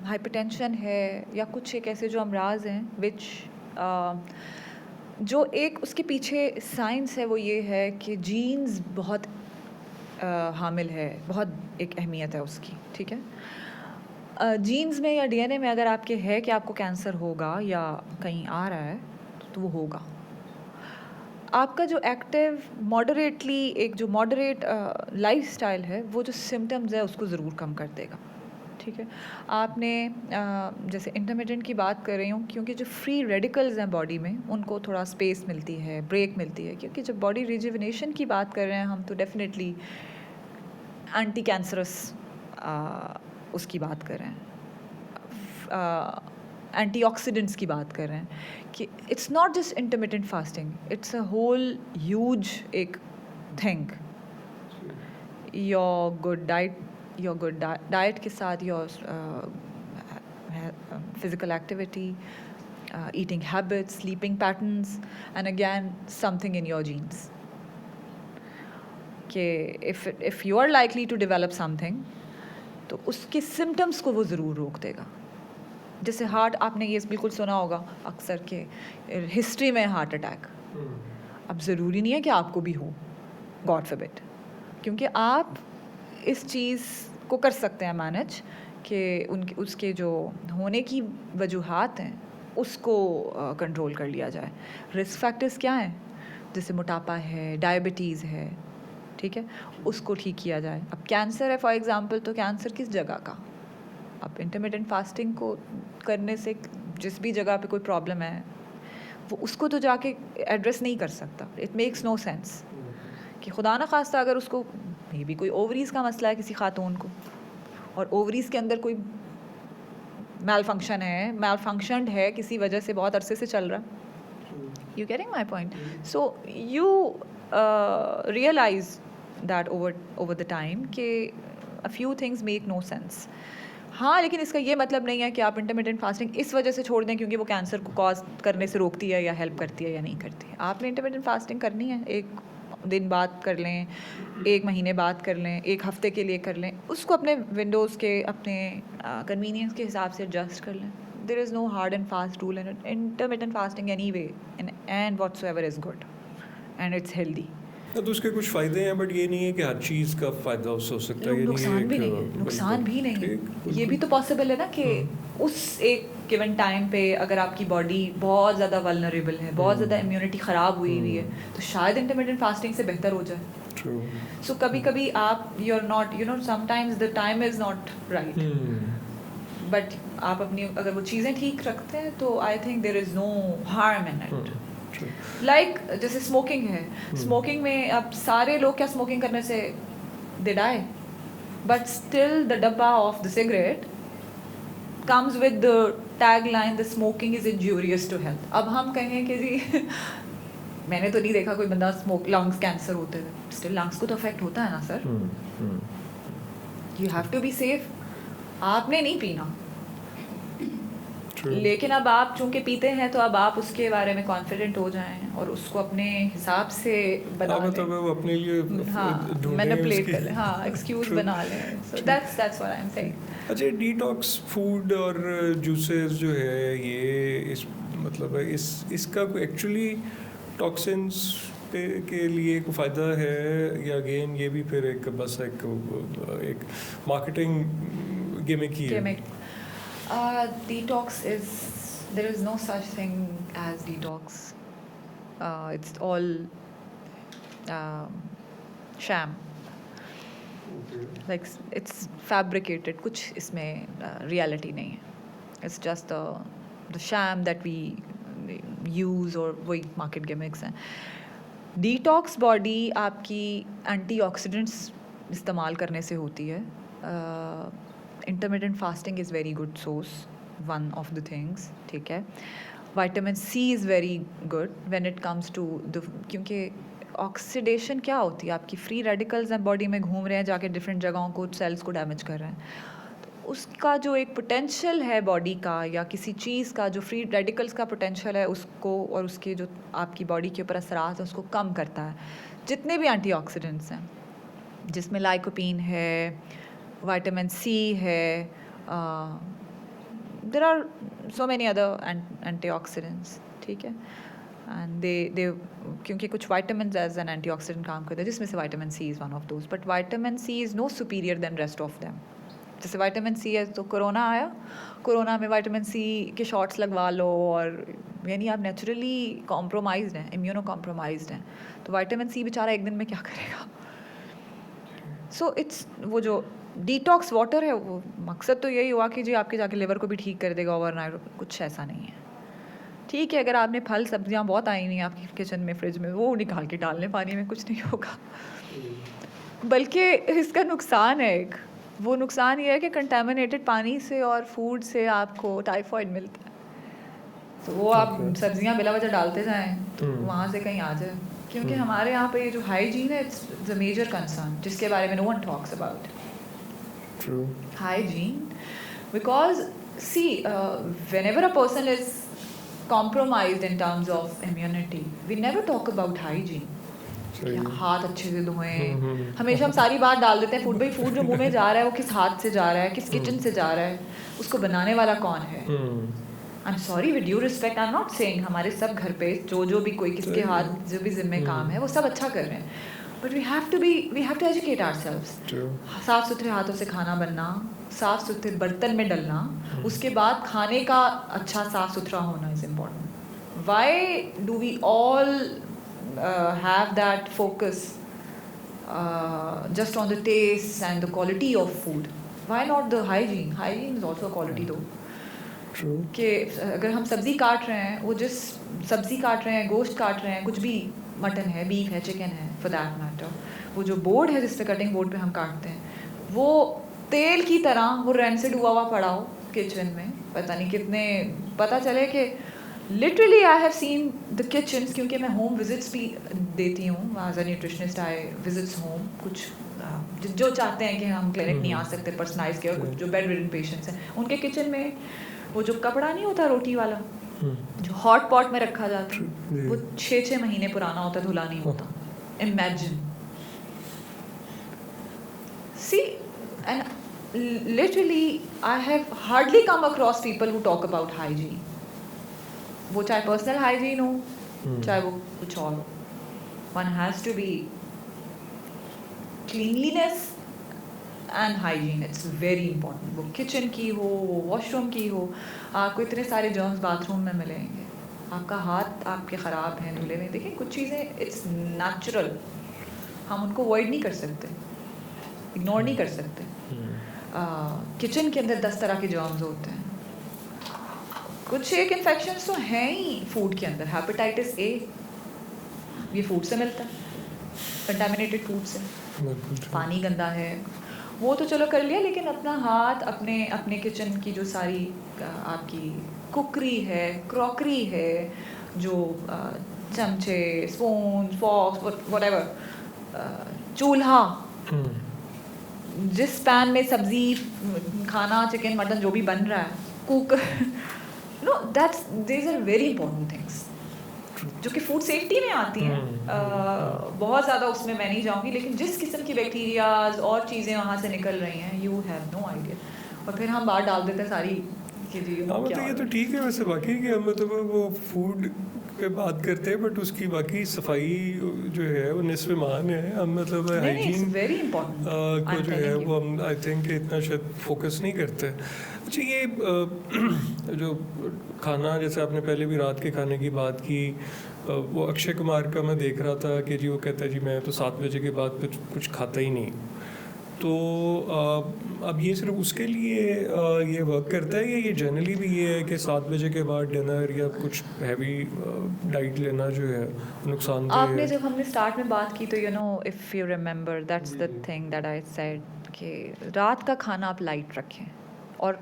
हाइपरटेंशन है, या कुछ एक ऐसे जो अमराज हैं विच जो एक उसके पीछे साइंस है, वो ये है कि जीन्स बहुत हामिल है, बहुत एक अहमियत है उसकी, ठीक है। जीन्स में या डीएनए में अगर आपके है कि आपको कैंसर होगा या कहीं आ रहा है तो वो होगा। आपका जो एक्टिव मॉडरेटली, एक जो मॉडरेट लाइफस्टाइल है, वो जो सिम्टम्स है उसको ज़रूर कम कर देगा, ठीक है। आपने जैसे इंटरमिटेंट की बात कर रही हूँ, क्योंकि जो फ्री रेडिकल्स हैं बॉडी में उनको थोड़ा स्पेस मिलती है, ब्रेक मिलती है, क्योंकि जब बॉडी रिजुविनेशन की बात कर रहे हैं हम, तो डेफिनेटली एंटी कैंसरस उसकी बात कर रहे हैं, एंटीऑक्सीडेंट्स की बात कर रहे हैं, कि it's not just intermittent fasting, it's a whole huge एक थिंग। योर गुड डाइट के साथ your physical activity, eating habits, sleeping patterns, and again something in your genes. कि if you are likely to develop something, तो उसके symptoms को वो ज़रूर रोक देगा। जैसे हार्ट, आपने ये बिल्कुल सुना होगा अक्सर के हिस्ट्री में हार्ट अटैक, अब ज़रूरी नहीं है कि आपको भी हो, गॉड फॉरबिड, क्योंकि आप इस चीज़ को कर सकते हैं मैनेज, कि उसके जो होने की वजूहात हैं उसको कंट्रोल कर लिया जाए। रिस्क फैक्टर्स क्या हैं, जैसे मोटापा है, डायबिटीज़ है, ठीक है, उसको ठीक किया जाए। अब कैंसर है फॉर एग्जांपल, तो कैंसर किस जगह का, अब इंटरमिटेंट फास्टिंग को करने से जिस भी जगह पे कोई प्रॉब्लम है वो उसको तो जाके एड्रेस नहीं कर सकता। इट मेक्स नो सेंस कि खुदा ना खास्ता अगर उसको मे बी कोई ओवरीज़ का मसला है किसी खातून को, और ओवरीज़ के अंदर कोई मैलफंक्शनड है किसी वजह से, बहुत अरसे से चल रहा, you getting my point. So you realise that over the time कि a few things make no sense. हाँ, लेकिन इसका ये मतलब नहीं है कि आप इंटरमिटेंट फास्टिंग इस वजह से छोड़ दें क्योंकि वो कैंसर को कॉज करने से रोकती है या हेल्प करती है या नहीं करती है। आपने इंटरमिटेंट फास्टिंग करनी है, 1 दिन बाद कर लें, 1 महीने बाद कर लें, 1 हफ्ते के लिए कर लें, उसको अपने विंडोज़ के अपने कन्वीनियंस के हिसाब से एडजस्ट कर लें। There is no hard and fast rule in it. Intermittent fasting anyway and whatsoever is good and it's healthy. तो उसके कुछ फ़ायदे हैं, बट ये नहीं है कि हर चीज़ का फ़ायदा उससे हो सकता है। ये नुकसान भी नहीं है, नुकसान भी नहीं है। ये भी तो पॉसिबल है ना कि उस एक गिवन टाइम पे अगर आपकी बॉडी बहुत ज़्यादा वल्नरेबल है, बहुत ज़्यादा इम्यूनिटी ख़राब हुई हुई है, तो शायद इंटरमिटेंट फास्टिंग से बेहतर हो जाए। True. सो कभी कभी आप you are not, you know, sometimes the time is not right, but आप अपनी अगर वो चीज़ें ठीक रखते हैं तो I think there is no harm in it. Like जैसे स्मोकिंग है, स्मोकिंग में अब सारे लोग क्या स्मोकिंग करने से they die, but still the डब्बा of the cigarette comes with the tag line the smoking is injurious to health. अब हम कहें कि जी मैंने तो नहीं देखा कोई बंदा स्मोक लंग्स कैंसर होते हुए, स्टिल लंग्स को तो अफेक्ट होता है ना sir. You have to be safe. आपने नहीं पीना, लेकिन अब आप चूंकि पीते हैं तो अब आप उसके बारे में कॉन्फिडेंट हो जाएं और उसको अपने हिसाब से बना लें। मतलब वो अपने लिए हाँ, मैनिपुलेट कर लें, हाँ, एक्सक्यूज बना लें। So that's what I am saying. अच्छा, डिटॉक्स फूड और जूसेस जो है ये इस मतलब है इसका कोई एक्चुअली टॉक्सिन्स के लिए कोई फ़ायदा है, या अगेन ये भी फिर एक बस एक मार्केटिंग गिमिक ही है? Detox is, there is no such thing as detox. It's all sham. Like it's fabricated. कुछ इसमें reality नहीं है. It's just the sham that we use और वही market gimmicks हैं. Detox body आपकी antioxidants इस्तेमाल करने से होती है. Intermittent fasting is very good source, one of the things, ठीक है. Vitamin C is very good when it comes to the, क्योंकि ऑक्सीडेशन क्या होती है, आपकी फ्री रेडिकल्स हैं बॉडी में घूम रहे हैं जाके डिफरेंट जगहों को, सेल्स को डैमेज कर रहे हैं, तो उसका जो एक पोटेंशियल है बॉडी का या किसी चीज़ का जो फ्री रेडिकल्स का पोटेंशियल है उसको और उसके जो आपकी बॉडी के ऊपर असरात हैं उसको कम करता है. जितने भी एंटीऑक्सीडेंट्स हैं जिसमें लाइकोपीन है, विटामिन सी है, there are so many other antioxidants, ठीक है. एंड दे क्योंकि कुछ विटामिन एज एन एंटीऑक्सीडेंट काम करते हैं जिसमें से vitamin C is one of those, but vitamin C is no superior than rest of them. जैसे विटामिन सी है तो कोरोना आया, कोरोना में विटामिन सी के शॉट्स लगवा लो और यानी आप नेचुरली कॉम्प्रोमाइज्ड हैं, इम्यूनो कॉम्प्रोमाइज्ड हैं, तो विटामिन सी बेचारा एक दिन में क्या करेगा. सो इट्स वो जो डिटॉक्स वाटर है वो मकसद तो यही हुआ कि जी आपके जाके लिवर को भी ठीक कर देगा ओवरनाइट, कुछ ऐसा नहीं है. ठीक है, अगर आपने फल सब्जियां बहुत आई हुई हैं आपकी किचन में फ्रिज में, वो निकाल के डाल लें पानी में, कुछ नहीं होगा. बल्कि इसका नुकसान है एक, वो नुकसान ये है कि कंटामिनेटेड पानी से और फूड से आपको टाइफॉइड मिलता है. तो वो आप सब्जियां बिला वजह डालते जाएं तो वहाँ से कहीं आ जाए, क्योंकि हमारे यहाँ पे ये जो हाइजीन है इट्स द मेजर कंसर्न जिसके बारे में no one talks about. True. Hygiene, because see, whenever a person is compromised in terms of immunity, we never talk about hygiene. हाथ अच्छे से धोएं. हमेशा हम सारी बात डाल देते हैं फूड, भाई फूड जो मुंह में जा रहा है वो किस हाथ से जा रहा है, किस किचन से जा रहा है, उसको बनाने वाला कौन है. I am sorry, with due respect, I am not saying हमारे सब घर पे जो भी कोई किसके हाथ जो भी जिम्मे काम है वो सब अच्छा कर रहे हैं, but we have to educate ourselves. साफ सुथरे हाथों से खाना बनना, साफ सुथरे बर्तन में डलना, उसके बाद खाने का अच्छा साफ सुथरा होना is important. Why do we all have that focus just on the taste and the quality of food? Why not the hygiene? Hygiene is also a quality though. True. कि अगर हम सब्ज़ी काट रहे हैं, वो जिस सब्ज़ी काट रहे हैं, गोश्त काट रहे हैं, कुछ भी मटन है, बीफ है, चिकन है, for that matter, वो जो बोर्ड है जिस पे कटिंग बोर्ड पे हम काटते हैं, वो तेल की तरह वो रेंसिड हुआ पड़ा हो किचन में, पता नहीं कितने, पता चले कि literally I have seen the kitchens, क्योंकि मैं होम विजिट्स भी देती हूँ as a nutritionist. I visits home, कुछ जो चाहते हैं कि हम क्लिनिक नहीं आ सकते पर्सनलाइज केयर, कुछ जो बेड रिडन पेशेंट्स हैं उनके किचन में वो जो कपड़ा नहीं होता रोटी वाला जो हॉट पॉट में रखा जाता है वो 6-6 महीने पुराना होता है, धुला नहीं होता। Imagine, see, and literally I have hardly come across people who talk about hygiene, वो चाहे पर्सनल हाइजीन हो चाहे वो कुछ और हो। One has to be cleanliness and hygiene, it's very important। वो किचन की हो, वो वॉशरूम की हो, आपको इतने सारे जर्म्स बाथरूम में मिलेंगे, आपका हाथ आपके ख़राब हैं धुले में। देखिए कुछ चीज़ें इट्स नेचुरल, हम उनको अवॉइड नहीं कर सकते, इग्नोर नहीं कर सकते। किचन के अंदर 10 तरह के जर्म्स होते हैं, कुछ एक इन्फेक्शंस तो हैं ही फूड के अंदर। हेपेटाइटिस ए ये फूड से मिलता है, कंटामिनेटेड फूड से। पानी गंदा है वो तो चलो कर लिया, लेकिन अपना हाथ अपने किचन की जो सारी आपकी कुकरी है, क्रॉकरी है, जो चमचे, स्पून, फॉक्स, व्हाटएवर, चूल्हा, जिस पैन में सब्जी, खाना, चिकन, मटन जो भी बन रहा है, cooker, no that's these are very important things जो कि फूड सेफ्टी में आती हैं। बहुत ज़्यादा उसमें मैं नहीं जाऊँगी, लेकिन जिस किस्म की बैक्टीरियाज और चीज़ें वहाँ से निकल रही हैं, यू हैव नो आइडिया। और फिर हम बाहर डाल देते हैं सारी चीज़ें। हाँ मतलब ये तो ठीक है वैसे बाकी कि हम मतलब वो फूड पे बात करते हैं, बट उसकी बाकी सफाई जो है वो निस्फ़ ईमान है। हम मतलब हाइजीन वेरी इंपॉर्टेंट को जो है वो हम आई थिंक इतना शायद फोकस नहीं करते। अच्छा ये जो खाना, जैसे आपने पहले भी रात के खाने की बात की, वो अक्षय कुमार का मैं देख रहा था कि जी वो कहता है जी मैं तो 7 बजे के बाद कुछ खाता ही नहीं। तो अब ये सिर्फ उसके लिए ये वर्क करता है या ये जनरली भी ये है कि 7 बजे के बाद डिनर या कुछ हैवी डाइट लेना जो है नुकसानदेह है? आपने जब हमने स्टार्ट में बात की तो you know if you remember that's the thing that I said कि रात का खाना आप लाइट रखें और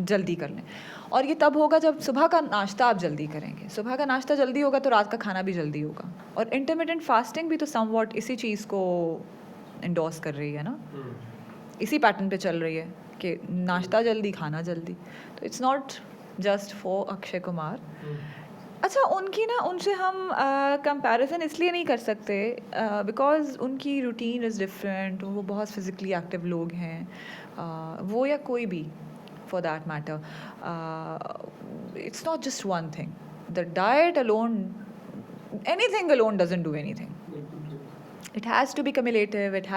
जल्दी कर लें। और ये तब होगा जब सुबह का नाश्ता आप जल्दी करेंगे। सुबह का नाश्ता जल्दी होगा तो रात का खाना भी जल्दी होगा। और इंटरमिटेंट फास्टिंग भी तो समवॉट इसी चीज़ को इंडोर्स कर रही है ना, इसी पैटर्न पे चल रही है कि नाश्ता जल्दी, खाना जल्दी। तो it's not just for Akshay Kumar. अच्छा, उनकी ना उनसे हम कंपैरिजन इसलिए नहीं कर सकते बिकॉज उनकी रूटीन इज़ डिफरेंट। वो बहुत फिज़िकली एक्टिव लोग हैं, वो या कोई भी for that matter. It's not just one thing. The diet alone, anything alone doesn't do anything. It has to be cumulative. It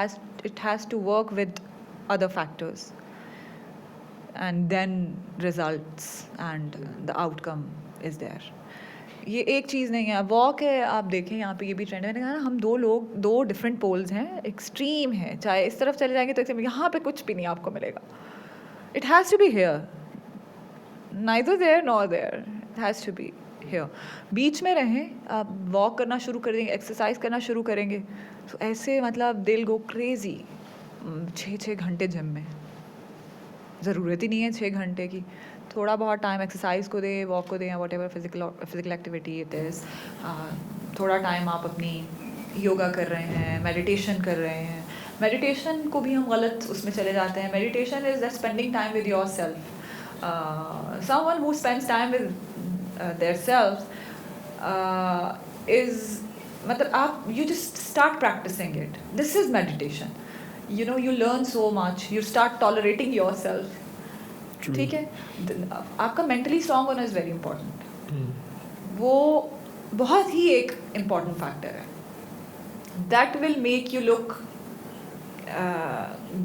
has to work with other factors, and then results and the outcome is there. ये एक चीज़ नहीं है, वॉक है। आप देखें यहाँ पे ये भी ट्रेंड है। मैंने कहा ना, हम दो डिफरेंट पोल्स हैं, एक्सट्रीम है। चाहे इस तरफ चले जाएंगे तो यहाँ पे कुछ भी नहीं आपको मिलेगा। It has to be here, neither there nor there. It has to be here. बीच में रहें, आप वॉक करना शुरू कर देंगे, एक्सरसाइज करना शुरू करेंगे तो ऐसे मतलब दिल गो क्रेजी। 6 घंटे जिम में ज़रूरत ही नहीं है 6 घंटे की। थोड़ा बहुत टाइम एक्सरसाइज को दें, वॉक को दें, या what ever physical activity it is. थोड़ा टाइम आप अपनी योगा कर रहे हैं, मेडिटेशन कर रहे हैं। मेडिटेशन को भी हम गलत उसमें चले जाते हैं। Meditation is that spending time with yourself. Someone who spends time with their self is, मतलब आप you just start practising it. This is meditation. You know, you learn so much, you start tolerating yourself. ठीक है, आपका मेंटली स्ट्रॉन्ग होना इज़ वेरी इंपॉर्टेंट। वो बहुत ही एक इम्पॉर्टेंट फैक्टर है। That will make you look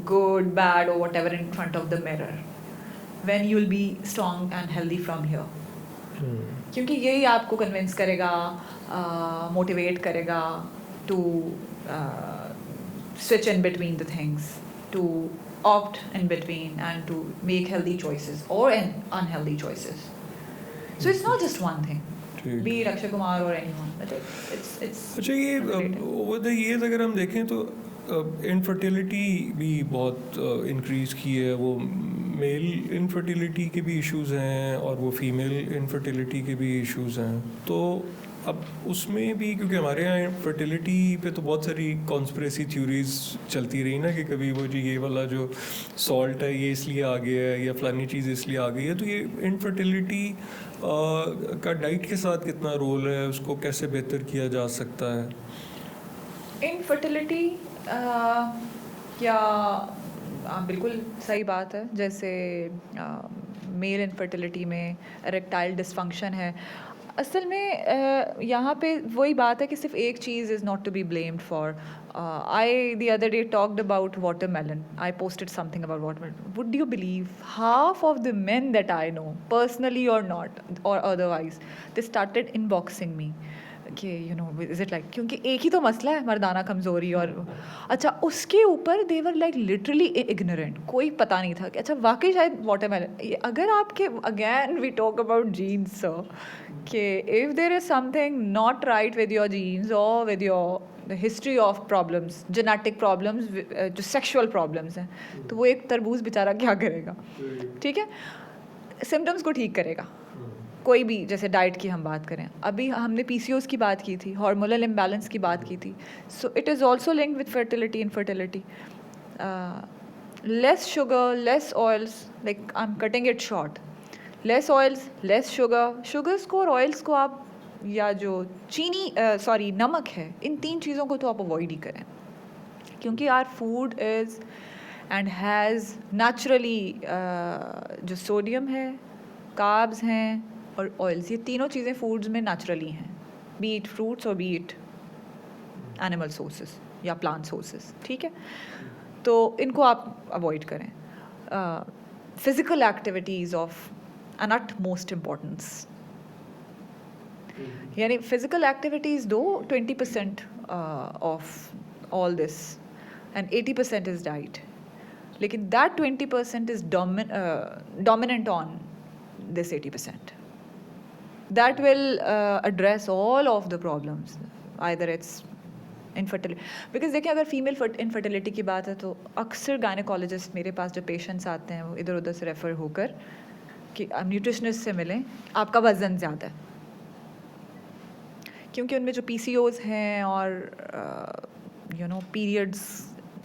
good, bad or whatever in front of the mirror when you will be strong and healthy from here. क्योंकि यही आपको कन्विंस करेगा, मोटिवेट करेगा to switch in between the things, to opt in between and to make healthy choices or unhealthy choices. So it's not just one thing. Be it Akshay Kumar or anyone. It's अच्छा, ये ओवर द ईयर्स अगर हम देखें तो इनफर्टिलिटी भी बहुत इंक्रीज़ की है, वो मेल इनफर्टिलिटी के भी इश्यूज़ हैं और वो फीमेल इनफर्टिलिटी के भी इश्यूज़ हैं। तो अब उसमें भी क्योंकि हमारे यहाँ फर्टिलिटी पे तो बहुत सारी कॉन्स्पिरेसी थ्योरीज चलती रही ना कि कभी वो जी ये वाला जो सॉल्ट है ये इसलिए आ गया है या फलानी चीज़ इसलिए आ गई है। तो ये इनफर्टिलिटी का डाइट के साथ कितना रोल है, उसको कैसे बेहतर किया जा सकता है? इनफर्टिलिटी क्या बिल्कुल सही बात है। जैसे मेल इनफर्टिलिटी में इरेक्टाइल डिसफंक्शन है। असल में यहाँ पे वही बात है कि सिर्फ एक चीज़ is not to be blamed for. I the other day talked about watermelon. I posted something about watermelon. Would you believe half of the men that I know, personally or not, or otherwise, they started inboxing me. कि you no is it like, क्योंकि एक ही तो मसला है मर्दाना कमज़ोरी और अच्छा उसके ऊपर दे वर लाइक लिटरली इग्नोरेंट, कोई पता नहीं था कि अच्छा वाकई शायद वाटरमेलन। अगर आपके again we talk about genes sir कि if there is something not right with your genes और with your history of problems, genetic problems, जो सेक्शुअल प्रॉब्लम्स हैं, तो वो एक तरबूज बेचारा क्या करेगा? ठीक है, सिम्टम्स को ठीक करेगा कोई भी। जैसे डाइट की हम बात करें, अभी हमने PCOS की बात की थी, हार्मोनल इम्बैलेंस की बात की थी। So it is also linked with fertility, infertility. Less sugar, less oils, like I am cutting it short, less oils, less sugar. Sugars को और ऑयल्स को आप, या जो चीनी नमक है, इन 3 चीज़ों को तो आप अवॉइड ही करें, क्योंकि our food is and has naturally जो सोडियम है, कार्ब्स हैं और ऑयल्स, ये तीनों चीज़ें फूड्स में नेचुरली हैं, बी इट फ्रूट्स और बी इट एनिमल सोर्सेस या प्लांट सोर्सेस। ठीक है, तो इनको आप अवॉइड करें। Physical activities of an utmost importance, यानी physical activities do 20% of all this and 80% is diet, लेकिन that 20% is dominant on this 80%. That will address all of the problems. Either it's infertility, because देखिए अगर फीमेल इनफर्टिलिटी की बात है तो अक्सर गायनेकोलॉजिस्ट मेरे पास जो पेशेंट्स आते हैं वो इधर उधर से रेफ़र होकर कि आप न्यूट्रिशनिस्ट से मिलें, आपका वज़न ज़्यादा है, क्योंकि उनमें जो PCOS हैं और you know periods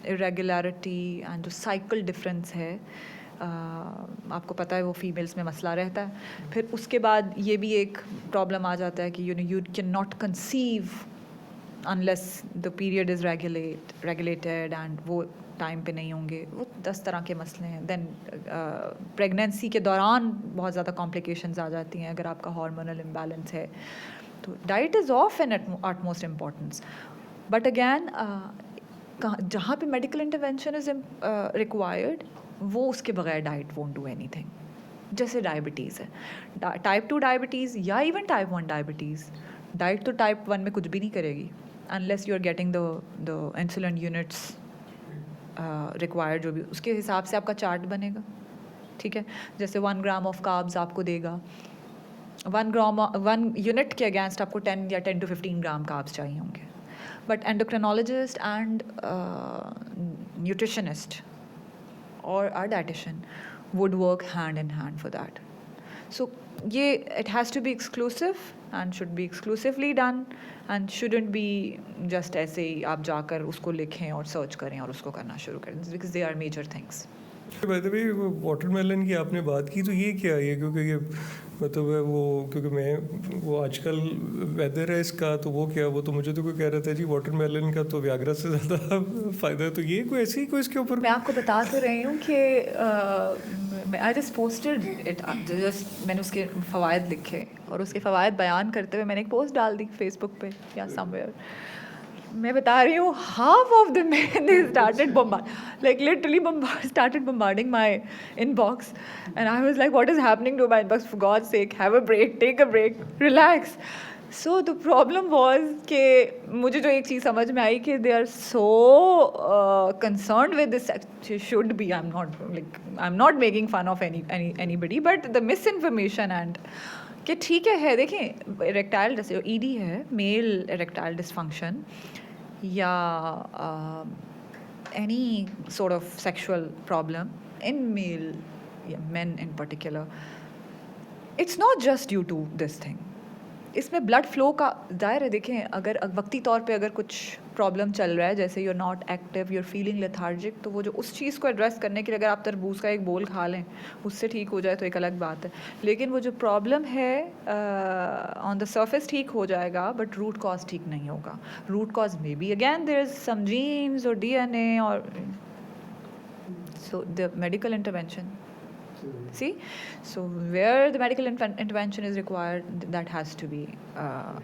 irregularity and जो साइकिल डिफरेंस है, आपको पता है वो फीमेल्स में मसला रहता है। फिर उसके बाद ये भी एक प्रॉब्लम आ जाता है कि you can not conceive unless the period is regulated and वो टाइम पे नहीं होंगे। वो 10 तरह के मसले हैं। देन प्रेगनेंसी के दौरान बहुत ज़्यादा कॉम्प्लिकेशंस आ जाती हैं अगर आपका हार्मोनल इम्बैलेंस है। तो diet is of an utmost importance, but again जहाँ पे मेडिकल इंटरवेंशन इज़ रिक्वायर्ड, वो उसके बगैर डाइट वोंट डू एनीथिंग। जैसे डायबिटीज़ है, टाइप 2 डायबिटीज़ या इवन टाइप 1 डायबिटीज़, डाइट तो टाइप 1 में कुछ भी नहीं करेगी unless you are getting the insulin units required, जो भी उसके हिसाब से आपका चार्ट बनेगा। ठीक है, जैसे 1 ग्राम ऑफ कार्ब्स आपको देगा, 1 यूनिट के अगेंस्ट आपको 10 या 10 to 15 ग्राम कार्ब्स चाहिए होंगे। But endocrinologist and nutritionist or our dietitian would work hand in hand for that. So it has to be exclusive and should be exclusively done and shouldn't be just ऐसे ही आप जाकर उसको लिखें और सर्च करें और उसको करना शुरू करें, because they are major things. By the way watermelon की आपने बात की, तो ये क्या है? क्योंकि ये मतलब है वो, क्योंकि मैं वो आजकल वेदर है इसका, तो वो क्या, वो तो मुझे तो कोई कह रहा था जी वाटरमेलन का तो व्याग्रा से ज़्यादा फ़ायदा है, तो ये कोई ऐसे ही कोई इसके ऊपर। मैं आपको बता तो रही हूँ कि I just posted it, just मैंने उसके फ़वायद लिखे और उसके फ़वायद बयान करते हुए मैंने एक पोस्ट डाल दी फेसबुक पे या समवेयर। मैं बता रही हूँ half of the men they started started bombarding my inbox and I was like, what is happening to my inbox? For God's sake, have a break, take a break, relax. So the problem was कि मुझे जो एक चीज़ समझ में आई कि they are so concerned with this, should be, I'm not making fun of anybody, but the misinformation and कि ठीक है देखें इरेक्टाइल ED है, मेल इरेक्टाइल डिसफंक्शन, या any sort of sexual problem in male, men in particular, it's not just due to this thing. इसमें ब्लड फ्लो का दायरा है. देखें, अगर वक्ती तौर पे अगर कुछ प्रॉब्लम चल रहा है, जैसे you're not active, you're feeling lethargic, तो वो जो उस चीज़ को एड्रेस करने के लिए अगर आप तरबूज का एक बोल खा लें, उससे ठीक हो जाए तो एक अलग बात है. लेकिन वो जो प्रॉब्लम है ऑन द सर्फेस ठीक हो जाएगा, बट रूट कॉज ठीक नहीं होगा. Root cause may be again there is some genes और DNA और so the medical intervention. See, so where the medical intervention is required, that has to be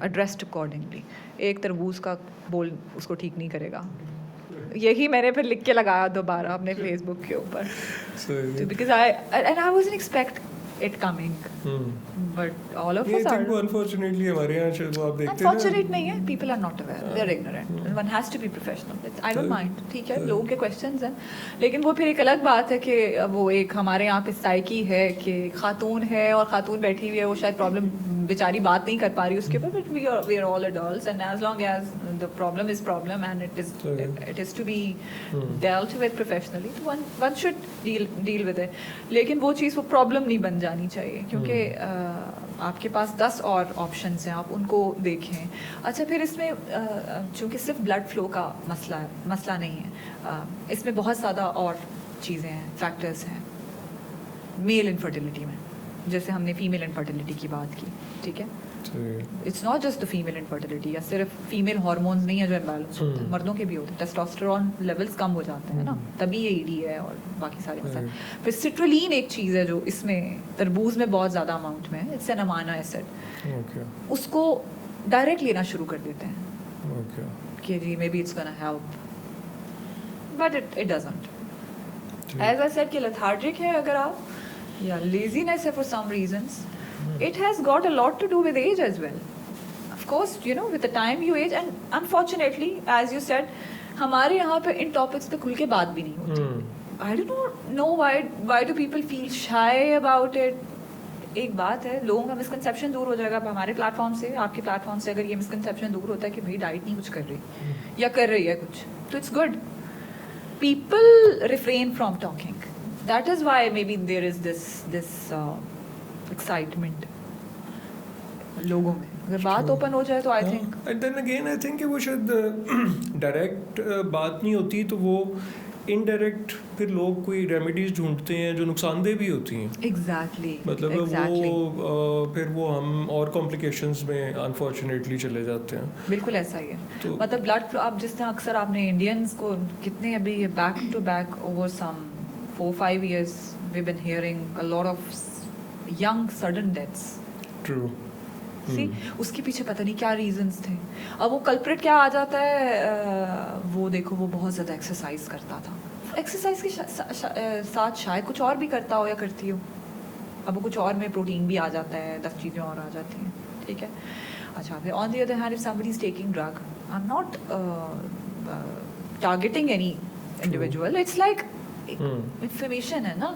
addressed accordingly. एक तरबूज का बोल उसको ठीक नहीं करेगा. यही मैंने फिर लिख के लगाया दोबारा अपने फेसबुक के ऊपर. So because I wasn't expect it coming, but all of us are. Unfortunately हमारे यहाँ जो आप देखते हैं. Unfortunate नहीं है, people are not aware, they are ignorant. One has to be professional. I don't mind. ठीक है, लोगों के questions हैं, लेकिन वो फिर एक अलग बात है कि वो एक हमारे यहाँ पे साइकी है कि खातून है और खातून बैठी हुई है, वो शायद प्रॉब्लम बेचारी बात नहीं कर पा रही उसके ऊपर, but we are all adults, and as long as the problem is problem and it is to be dealt with professionally, one should deal with it. लेकिन वो चीज़ वो प्रॉब्लम नहीं बन जानी चाहिए, क्योंकि आपके पास 10 और ऑप्शंस हैं, आप उनको देखें. अच्छा, फिर इसमें चूँकि सिर्फ ब्लड फ्लो का मसला नहीं है, इसमें बहुत ज़्यादा और चीज़ें हैं, फैक्टर्स हैं मेल इनफर्टिलिटी में. जैसे हमने फीमेल इनफर्टिलिटी की बात की, ठीक है. It's not just the female infertility, या सिर्फ फीमेल हार्मोन्स नहीं है जो इम्बैलेंस होते हैं, मर्दों के भी होते हैं. टेस्टोस्टेरोन लेवल्स कम हो जाते हैं ना, तभी ये ED है और बाकी सारे मसाले. फिर सिट्रुलिन एक चीज़ है जो इसमें तरबूज में बहुत ज़्यादा अमाउंट में है. It's an amino acid. उसको डायरेक्ट लेना शुरू कर देते हैं कि जी may be it's gonna help, but it doesn't. As I said कि लेथार्जिक है अगर आप, या लेजीनेस है for some reasons, it has got a lot to do with age as well. Of course, you know, with the time you age, and unfortunately, as you said, हमारे यहाँ पे इन टॉपिक्स पे खुल के बात भी नहीं होती. I don't know why do people feel shy about it. एक बात है, लोगों का मिसकंसेप्शन दूर हो जाएगा हमारे प्लेटफॉर्म से, आपके प्लेटफॉर्म से अगर ये मिसकंसेप्शन दूर होता है कि भाई डाइट नहीं कुछ कर रही या कर रही है कुछ, तो it's good. People refrain from talking. That is why maybe there is this excitement लोगों में. अगर बात ओपन हो जाए तो I think, and then again I think कि वो शायद डायरेक्ट बात नहीं होती, तो वो इनडायरेक्ट फिर लोग कोई रेमेडीज ढूंढते हैं जो नुकसानदेह भी होती हैं. एग्जैक्टली. वो फिर वो हम और कॉम्प्लिकेशंस में अनफॉर्चुनेटली चले जाते हैं. बिल्कुल ऐसा ही है. तो मतलब ब्लड फ्लो, आप जिस तरह अक्सर आपने इंडियंस को कितने अभी back to back over some 4-5 years we've been hearing a lot of young sudden deaths. True. See, उसके पीछे पता नहीं क्या रीजंस थे. अब वो कल्प्रिट क्या आ जाता है, वो देखो वो बहुत ज़्यादा एक्सरसाइज करता था. एक्सरसाइज के साथ शायद कुछ और भी करता हो या करती हो. अब वो कुछ और में प्रोटीन भी आ जाता है, 10 चीज़ें और आ जाती हैं, ठीक है. अच्छा, फिर on the other hand if somebody is taking drug, I am not targeting any individual, it's like information है ना,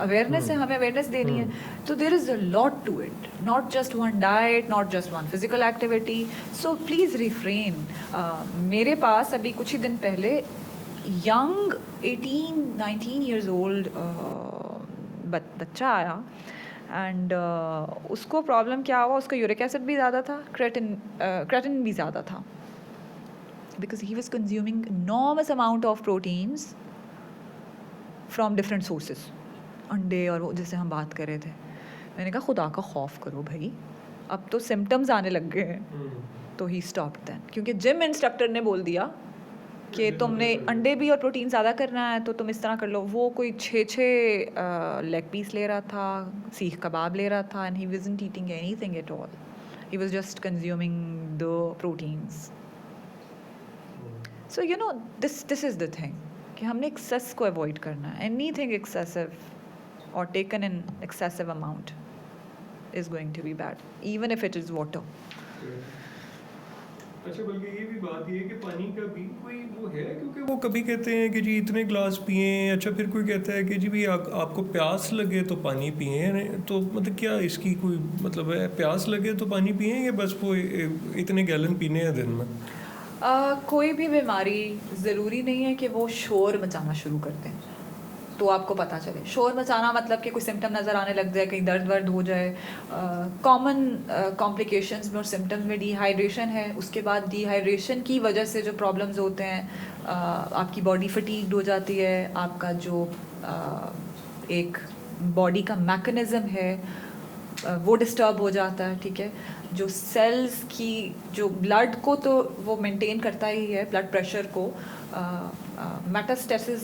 अवेयरनेस है, हमें अवेयरनेस देनी है. तो there is a lot to it, not just one diet, not just one physical activity. So please refrain. मेरे पास अभी कुछ ही दिन पहले यंग 18-19 years old बच्चा आया, एंड उसको प्रॉब्लम क्या हुआ, उसका यूरिक एसिड भी ज़्यादा था, क्रेटिन भी ज़्यादा था, because he was consuming enormous amount of proteins from different sources. अंडे और वो जैसे हम बात कर रहे थे. मैंने कहा खुदा का खौफ करो भाई, अब तो सिम्टम्स आने लग गए हैं. तो ही स्टॉप दैन, क्योंकि जिम इंस्ट्रक्टर ने बोल दिया कि तुमने अंडे भी और प्रोटीन ज़्यादा करना है तो तुम इस तरह कर लो. वो कोई 6 लेग पीस ले रहा था, सीख कबाब ले रहा था, and he wasn't eating anything at all. He was just consuming the proteins. So you know this is the thing कि हमने एक्सेस को अवॉइड करना है. एनीथिंग एक्सेसिव और taken in excessive amount is going to be bad, even if it is water. अच्छा, बल्कि ये भी बात ये है कि पानी का भी कोई वो है, क्योंकि वो कभी कहते हैं कि जी इतने ग्लास पिए. अच्छा, फिर कोई कहता है कि जी भी आपको प्यास लगे तो पानी पिए. तो मतलब क्या इसकी कोई मतलब है, प्यास लगे तो पानी पिए या बस वो इतने गैलन पीने हैं दिन में? कोई भी बीमारी ज़रूरी नहीं है कि वो शोर मचाना शुरू कर दें तो आपको पता चले। शोर मचाना मतलब कि कोई सिम्टम नज़र आने लग जाए, कहीं दर्द वर्द हो जाए। कॉमन कॉम्प्लिकेशंस में और सिम्टम्स में डिहाइड्रेशन है, उसके बाद डिहाइड्रेशन की वजह से जो प्रॉब्लम्स होते हैं, आपकी बॉडी फटीग्ड हो जाती है, आपका जो एक बॉडी का मैकेनिज़्म है वो डिस्टर्ब हो जाता है, ठीक है। जो सेल्स की जो ब्लड को तो वो मेंटेन करता ही है, ब्लड प्रेशर को, मेटास्टेसिस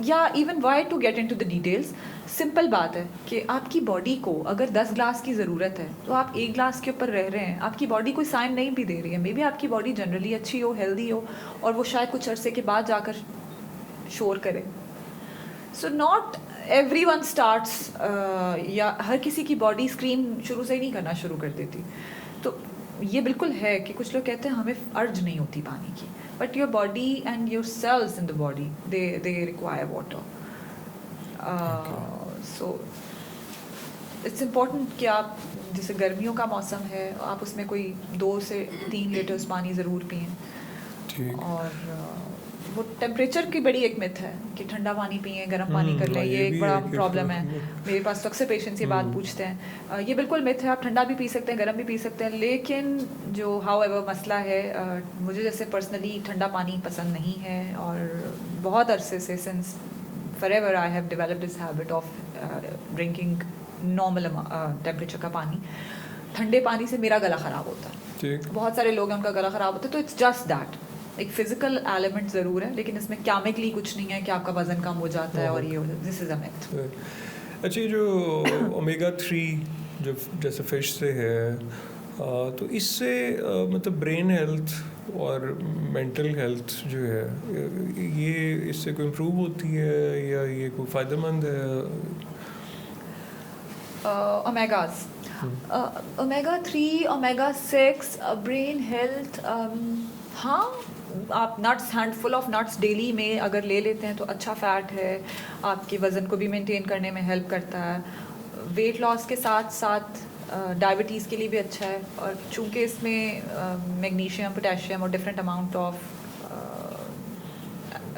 या even why to get into the details, simple बात है कि आपकी बॉडी को अगर 10 ग्लास की ज़रूरत है तो आप 1 ग्लास के ऊपर रह रहे हैं, आपकी बॉडी कोई साइन नहीं भी दे रही है। मे बी आपकी बॉडी जनरली अच्छी हो, हेल्दी हो, और वो शायद कुछ अरसे के बाद जाकर शोर करे। सो नॉट एवरीवन स्टार्ट्स, या हर किसी की बॉडी स्क्रीम शुरू से ही नहीं करना शुरू कर देती। तो ये बिल्कुल है कि कुछ लोग कहते हैं हमें अर्ज नहीं होती पानी की, but your body and your cells in the body they require water. So it's important कि आप, जैसे गर्मियों का मौसम है, आप उसमें कोई 2 से 3 लीटर्स पानी ज़रूर पिएँ। और वो टेम्परेचर की बड़ी एक मिथ है कि ठंडा पानी पिए, गर्म पानी कर लें, ये एक बड़ा प्रॉब्लम है। मेरे पास तो अक्सर पेशेंट्स ये बात पूछते हैं। ये बिल्कुल मिथ है, आप ठंडा भी पी सकते हैं, गर्म भी पी सकते हैं, लेकिन जो हाउएवर मसला है, मुझे जैसे पर्सनली ठंडा पानी पसंद नहीं है, और बहुत अरसे से since forever I have developed this habit of drinking normal temperature का पानी। ठंडे पानी से मेरा गला ख़राब होता है, बहुत सारे लोग हैं उनका गला ख़राब होता है। तो इट्स जस्ट दैट, एक फिजिकल एलिमेंट ज़रूर है, लेकिन इसमें केमिकली कुछ नहीं है कि आपका वज़न कम हो जाता है और ये हो जाता है। This is a myth. अच्छा, जो ओमेगा 3 जो जैसे फिश से है, तो इससे मतलब ब्रेन हेल्थ और मेंटल हेल्थ जो है, ये इससे कोई इम्प्रूव होती है या ये कोई फ़ायदेमंद है? ओमेगास, ओमेगा 3, ओमेगा 6, ब्रेन हेल्थ, हाँ, आप nuts, handful of nuts daily में अगर ले लेते हैं तो अच्छा फ़ैट है, आपके वज़न को भी मेंटेन करने में हेल्प करता है। वेट लॉस के साथ साथ डायबिटीज़ के लिए भी अच्छा है, और चूँकि इसमें मैग्नीशियम, पोटेशियम और डिफरेंट अमाउंट ऑफ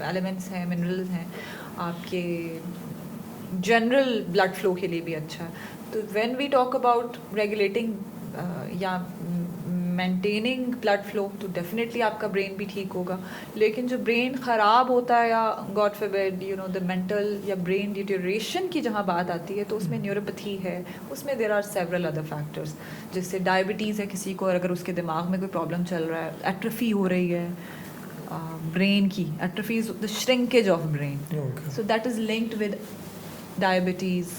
एलिमेंट्स हैं, मिनरल्स हैं, आपके जनरल ब्लड फ्लो के लिए भी अच्छा है। तो when we talk about regulating या मेंटेनिंग ब्लड फ्लो, तो डेफिनेटली आपका ब्रेन भी ठीक होगा। लेकिन जो ब्रेन ख़राब होता है, या God forbid you know the mental या ब्रेन डिटेरियोरेशन की जहाँ बात आती है, तो उसमें न्यूरोपैथी है, उसमें there are several other factors. जैसे डायबिटीज़ है किसी को, अगर उसके दिमाग में कोई प्रॉब्लम चल रहा है, एट्रोफी हो रही है ब्रेन की, atrophy is the shrinkage of brain, so that is linked with diabetes,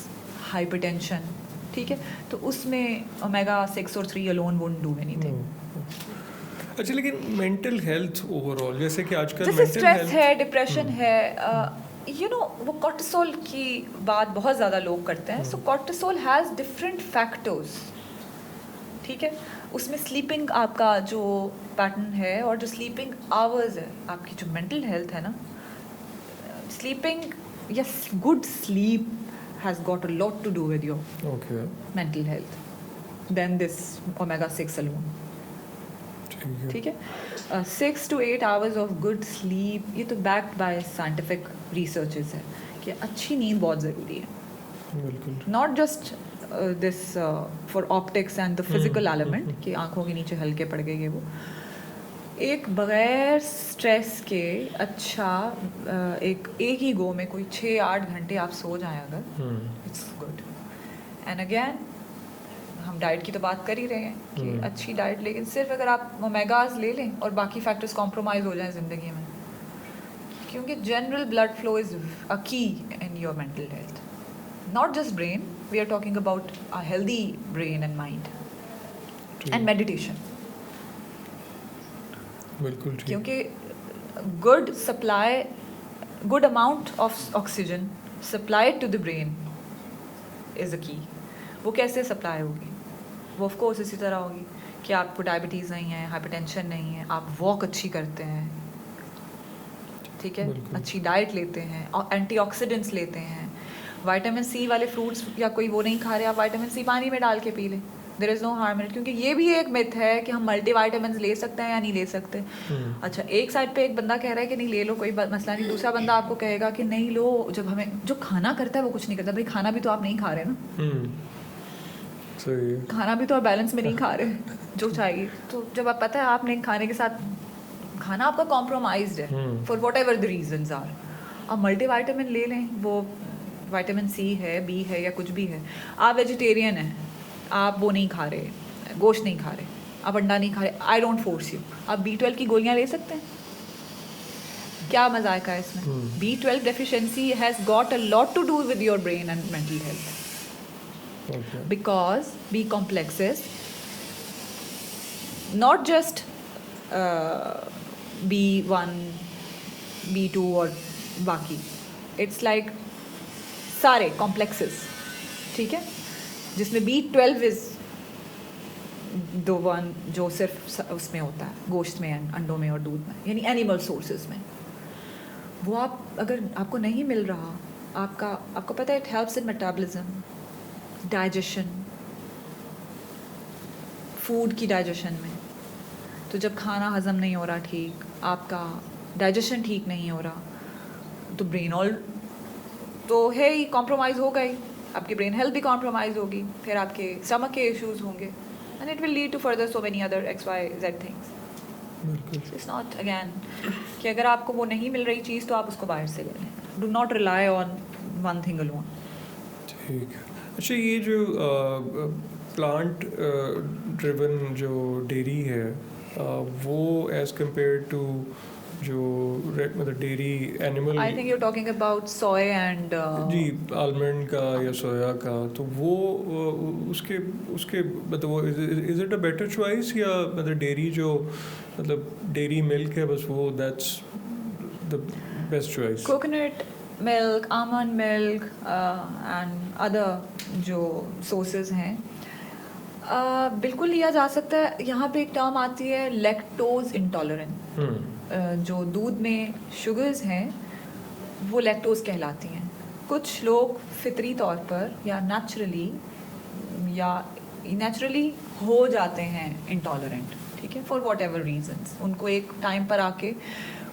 hypertension, ठीक है। तो उसमें ओमेगा 6 और 3 अलोन वोंट डू एनीथिंग। अच्छा, लेकिन मेंटल हेल्थ ओवरऑल, जैसे कि आजकल जैसे स्ट्रेस है, डिप्रेशन है, यू नो वो कॉर्टिसोल की बात बहुत ज़्यादा लोग करते हैं। सो कॉर्टिसोल हैज़ डिफरेंट फैक्टर्स, ठीक है। उसमें स्लीपिंग आपका जो पैटर्न है, और जो स्लीपिंग आवर्स है, आपकी जो मेंटल हेल्थ है ना, स्लीपिंग या good sleep has got a lot to do with your mental health than this omega 6 alone, ठीक है। 6 to 8 hours of good sleep, ये तो backed by scientific researches है कि अच्छी नींद बहुत ज़रूरी है। not just this for optics and the physical element कि आँखों के नीचे हल्के पड़ गए, ये वो एक बगैर स्ट्रेस के अच्छा एक ही गो में कोई 6-8 घंटे आप सो जाएं अगर, इट्स गुड। एंड अगेन हम डाइट की तो बात कर ही रहे हैं कि अच्छी डाइट, लेकिन सिर्फ अगर आप ओमेगास ले लें और बाकी फैक्टर्स कॉम्प्रोमाइज़ हो जाएं ज़िंदगी में, क्योंकि general blood flow is a key in your mental health, not just brain, we are talking about a healthy brain and mind and meditation. बिल्कुल ठीक, क्योंकि good supply, good amount of oxygen supplied to the brain is a key. वो कैसे सप्लाई होगी? वो ऑफ कोर्स इसी तरह होगी कि आपको डायबिटीज़ नहीं है, हाइपरटेंशन नहीं है, आप वॉक अच्छी करते हैं, ठीक है, अच्छी डाइट लेते हैं, और एंटीऑक्सीडेंट्स लेते हैं, विटामिन सी वाले फ्रूट्स या कोई वो नहीं खा रहे, आप विटामिन सी पानी में डाल के पी लें, there is no harm in it, क्योंकि ये भी एक मिथ है कि हम मल्टीविटामिन ले सकते हैं या नहीं ले सकते। अच्छा, एक साइड पे एक बंदा कह रहा है कि नहीं ले लो, कोई मसला नहीं, दूसरा बंदा आपको कहेगा कि नहीं लो, जब हमें जो खाना करता है वो कुछ नहीं करता। भाई खाना भी तो आप नहीं खा रहे ना, सही है। खाना भी तो आप बैलेंस में नहीं खा रहे जो चाहिए। तो जब आप पता है आप नहीं खाने के साथ खाना आपका कॉम्प्रोमाइज्ड है for whatever the reasons are, आप मल्टीविटामिन ले लें, वो विटामिन सी है, बी है या कुछ भी है। आप वेजिटेरियन हैं, आप वो नहीं खा रहे, गोश्त नहीं खा रहे, आप अंडा नहीं खा रहे, आई डोंट फोर्स यू, आप B12 की गोलियां ले सकते हैं। क्या मजाक है इसमें? B12 deficiency has got a lot to do with your brain and mental health. Okay. Because B complexes not just B1, B2 और बाकी, it's like सारे complexes, ठीक है, जिसमें B12 is the one जो सिर्फ उसमें होता है, गोश्त में, अंडों में और दूध में, यानी एनिमल सोर्सेज में। वो आप अगर आपको नहीं मिल रहा, आपको पता है it helps in metabolism, digestion, food की डाइजेशन में। तो जब खाना हजम नहीं हो रहा ठीक, आपका डाइजेशन ठीक नहीं हो रहा, तो ब्रेन ऑल तो है ही, कॉम्प्रोमाइज़ होगा ही, आपकी ब्रेन हेल्थ भी कॉम्प्रोमाइज़ होगी, फिर आपके स्टमक के इश्यूज होंगे, and it will lead to further so many other XYZ things. It's not again कि अगर आपको वो नहीं मिल रही चीज़ तो आप उसको बाहर से ले लें। Do not rely on one thing alone. ठीक है। अच्छा, ये जो प्लांट ड्रिवन जो डेयरी है, वो एज कम्पेयर टू जो मतलब dairy animal, I think you are talking about soy and जी, आलमंड का या सोया का, तो वो उसके मतलब is it a better choice, या मतलब डेयरी जो मतलब डेयरी मिल्क है बस वो that's the best choice? Coconut milk, almond milk and other जो सोर्सेज हैं, बिल्कुल लिया जा सकता है। यहाँ पे एक टर्म आती है लैक्टोज इंटॉलरेंट। जो दूध में शुगर्स हैं वो लैक्टोज कहलाती हैं। कुछ लोग फितरी तौर पर या नेचुरली हो जाते हैं इंटॉलरेंट, ठीक है, फॉर वॉट एवर रीजन्स। उनको एक टाइम पर आके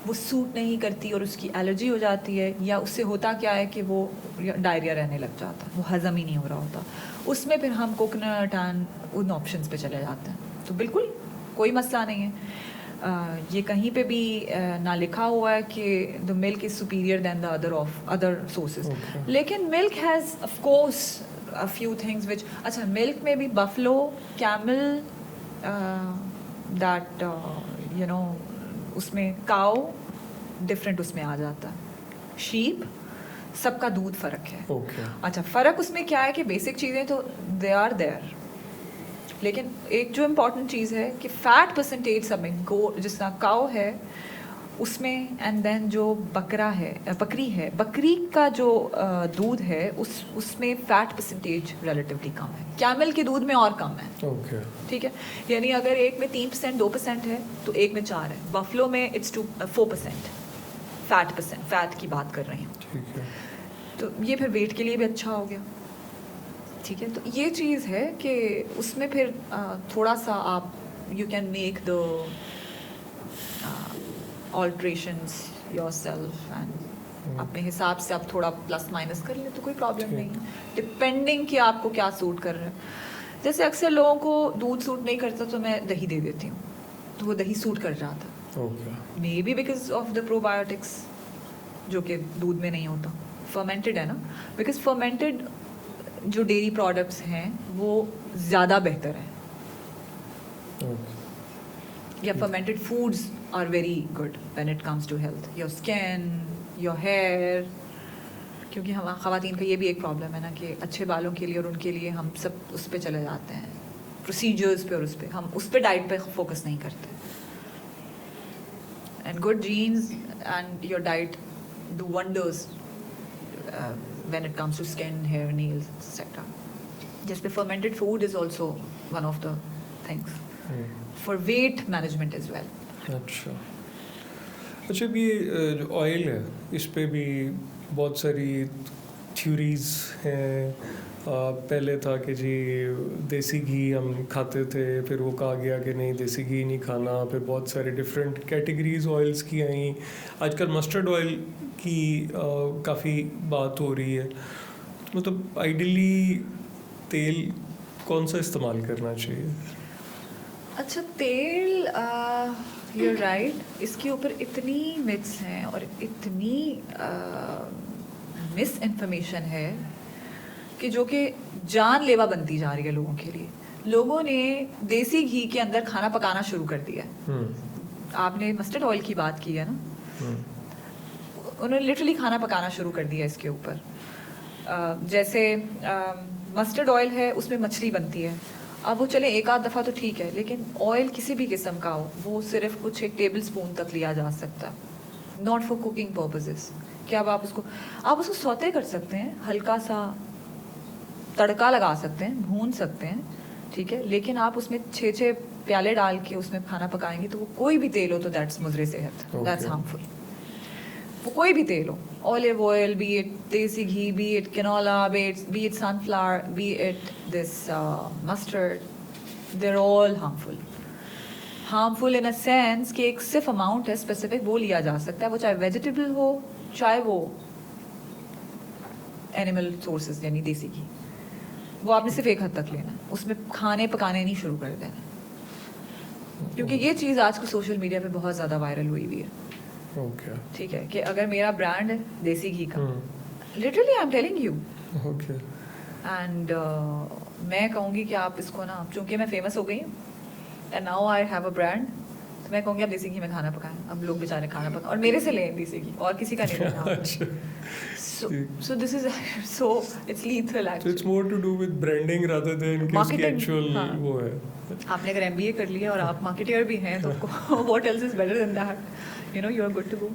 वो सूट नहीं करती और उसकी एलर्जी हो जाती है, या उससे होता क्या है कि वो डायरिया रहने लग जाता है, वो हज़म ही नहीं हो रहा होता। उसमें फिर हम कोकोनट एंड उन ऑप्शंस पे चले जाते हैं, तो बिल्कुल कोई मसला नहीं है। ये कहीं पे भी ना लिखा हुआ है कि the milk is superior than the other sources. लेकिन milk has of course a few things which, अच्छा, मिल्क में भी buffalo, camel, that you know, उसमें काओ डिफरेंट उसमें आ जाता है, शीप, सबका दूध फ़र्क है। अच्छा, फ़र्क उसमें क्या है कि बेसिक चीज़ें तो दे आर देयर, लेकिन एक जो इम्पॉर्टेंट चीज़ है कि फ़ैट परसेंटेज सब में, जिस तरह काओ है उसमें, एंड देन जो बकरी है, बकरी का जो दूध है उसमें फ़ैट परसेंटेज रिलेटिवली कम है, कैमल के दूध में और कम है। ठीक है, यानी अगर एक में 3%, 2% है तो एक में 4 है। बफलो में इट्स 4% फैट की बात कर रही हूँ। ठीक है, तो ये फिर वेट के लिए भी अच्छा हो गया। ठीक है, तो ये चीज़ है कि उसमें फिर थोड़ा सा आप you can make the alterations yourself and अपने हिसाब से आप थोड़ा प्लस माइनस कर ले तो कोई प्रॉब्लम नहीं है, डिपेंडिंग कि आपको क्या सूट कर रहा है। जैसे अक्सर लोगों को दूध सूट नहीं करता तो मैं दही दे देती हूँ, तो वो दही सूट कर जाता, may be because of the probiotics जो कि दूध में नहीं होता, फर्मेंटेड है ना, बिकॉज फर्मेंटेड जो डेयरी प्रोडक्ट्स हैं वो ज़्यादा बेहतर है, या fermented foods are very good when it comes to health, your skin, your hair. क्योंकि हम ख़वातीन का ये भी एक प्रॉब्लम है ना कि अच्छे बालों के लिए और उनके लिए हम सब उस पर चले जाते हैं, प्रोसीजर्स पे, और उस पर हम उस पर डाइट पे फोकस नहीं करते। And good genes and your diet do wonders when it comes to skin, hair, nails, etc. Just the fermented food is also one of the things for weight management as well. अच्छा, भी जो ऑयल है इस पे भी बहुत सारी थ्योरीज हैं। पहले था कि जी देसी घी हम खाते थे, फिर वो कहा गया कि नहीं देसी घी नहीं खाना, फिर बहुत सारे डिफरेंट कैटेगरीज ऑयल्स की आई। आजकल मस्टर्ड ऑयल की काफ़ी बात हो रही है। मतलब आइडियली तेल कौन सा इस्तेमाल करना चाहिए? अच्छा, तेल, you're right, इसके ऊपर इतनी मिथ्स हैं और इतनी मिस इन्फॉर्मेशन है कि जो कि जानलेवा बनती जा रही है लोगों के लिए। लोगों ने देसी घी के अंदर खाना पकाना शुरू कर दिया है। आपने मस्टर्ड ऑयल की बात की है ना, उन्होंने लिटरली खाना पकाना शुरू कर दिया इसके ऊपर। जैसे मस्टर्ड ऑयल है, उसमें मछली बनती है। अब वो चले एक आध दफ़ा तो ठीक है, लेकिन ऑयल किसी भी किस्म का हो, वो सिर्फ कुछ 1 टेबल स्पून तक लिया जा सकता, नॉट फॉर कुकिंग पर्पसेस। क्या आप उसको सौते कर सकते हैं, हल्का सा तड़का लगा सकते हैं, भून सकते हैं, ठीक है, लेकिन आप उसमें 6 प्याले डाल के उसमें खाना पकाएंगे तो वो कोई भी तेल हो तो दैट्स मुजरे सेहत, दैट्स हार्मफुल। वो कोई भी तेल हो, olive oil, be it desi ghee, be it canola, be it sunflower, be it this mustard, there all harmful. Harmful in a sense कि एक सिर्फ अमाउंट है स्पेसिफिक, वो लिया जा सकता है, वो चाहे वेजिटेबल हो चाहे वो एनिमल सोर्सेज यानी देसी घी, वो आपने सिर्फ एक हद तक लेना है, उसमें खाने पकाने नहीं शुरू कर देना। क्योंकि ये चीज़ आजकल सोशल मीडिया पे बहुत ज़्यादा वायरल हुई हुई है। ठीक है, कि अगर मेरा ब्रांड है देसी घी का, literally I am telling you, and मैं कहूँगी कि आप इसको ना, चूँकि मैं फेमस हो गई हूँ and now I have a brand, तो मैं कहूँगी आप देसी घी में खाना पकाएं। अब लोग बेचारे खाना पकाएं और मेरे से लें देसी घी, और किसी का नहीं लेना। So this is so it's lethal actually. So it's more to do with branding rather than कि उसकी actual वो है। आपने अगर MBA कर लिया और आप मार्केटर भी हैं तो what else is better than that? You know, you are good to go.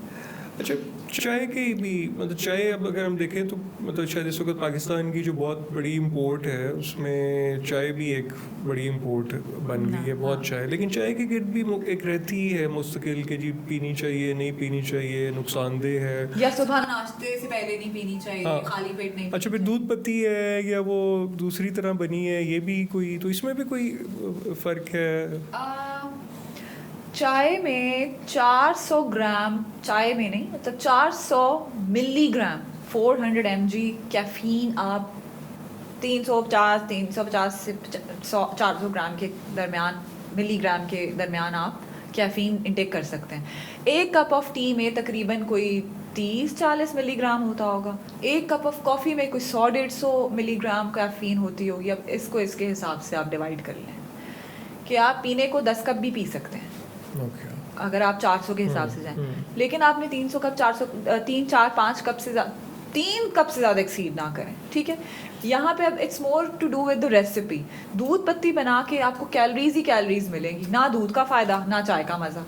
अच्छा, चाय की भी मतलब चाय अब अगर हम देखें तो मतलब शायद इस वक्त पाकिस्तान की जो बहुत बड़ी इंपोर्ट है उसमें चाय भी एक बड़ी इंपोर्ट बन गई है, बहुत चाय। लेकिन चाय की गिर भी एक रहती है मुस्तकिल कि जी पीनी चाहिए नहीं पीनी चाहिए, नुकसानदेह है, या सुबह नाश्ते से पहले नहीं पीनी चाहिए, खाली पेट नहीं। अच्छा, फिर दूध पत्ती है या वो दूसरी तरह बनी है, ये भी कोई, तो इसमें भी कोई फ़र्क है? चाय में 400 ग्राम, चाय में नहीं मतलब 400 मिलीग्राम 400 mg कैफीन आप 350 से 400 ग्राम के दरमियान, मिलीग्राम के दरमियान आप कैफीन इंटेक कर सकते हैं। एक कप ऑफ टी में तकरीबन कोई 30-40 मिलीग्राम होता होगा। एक कप ऑफ कॉफ़ी में कोई 100-150 मिलीग्राम कैफीन होती होगी। अब इसको इसके हिसाब से आप डिवाइड कर लें कि आप पीने को 10 कप भी पी सकते हैं अगर आप 400 के हिसाब से जाएं, लेकिन आपने 300 कप 3-4-5 कप से 3 कप से ज़्यादा एक्सीड ना करें, ठीक है। यहाँ पे अब it's more to do with the recipe. दूध पत्ती बना के आपको कैलोरीज ही कैलोरीज मिलेंगी, ना दूध का फ़ायदा ना चाय का मज़ा।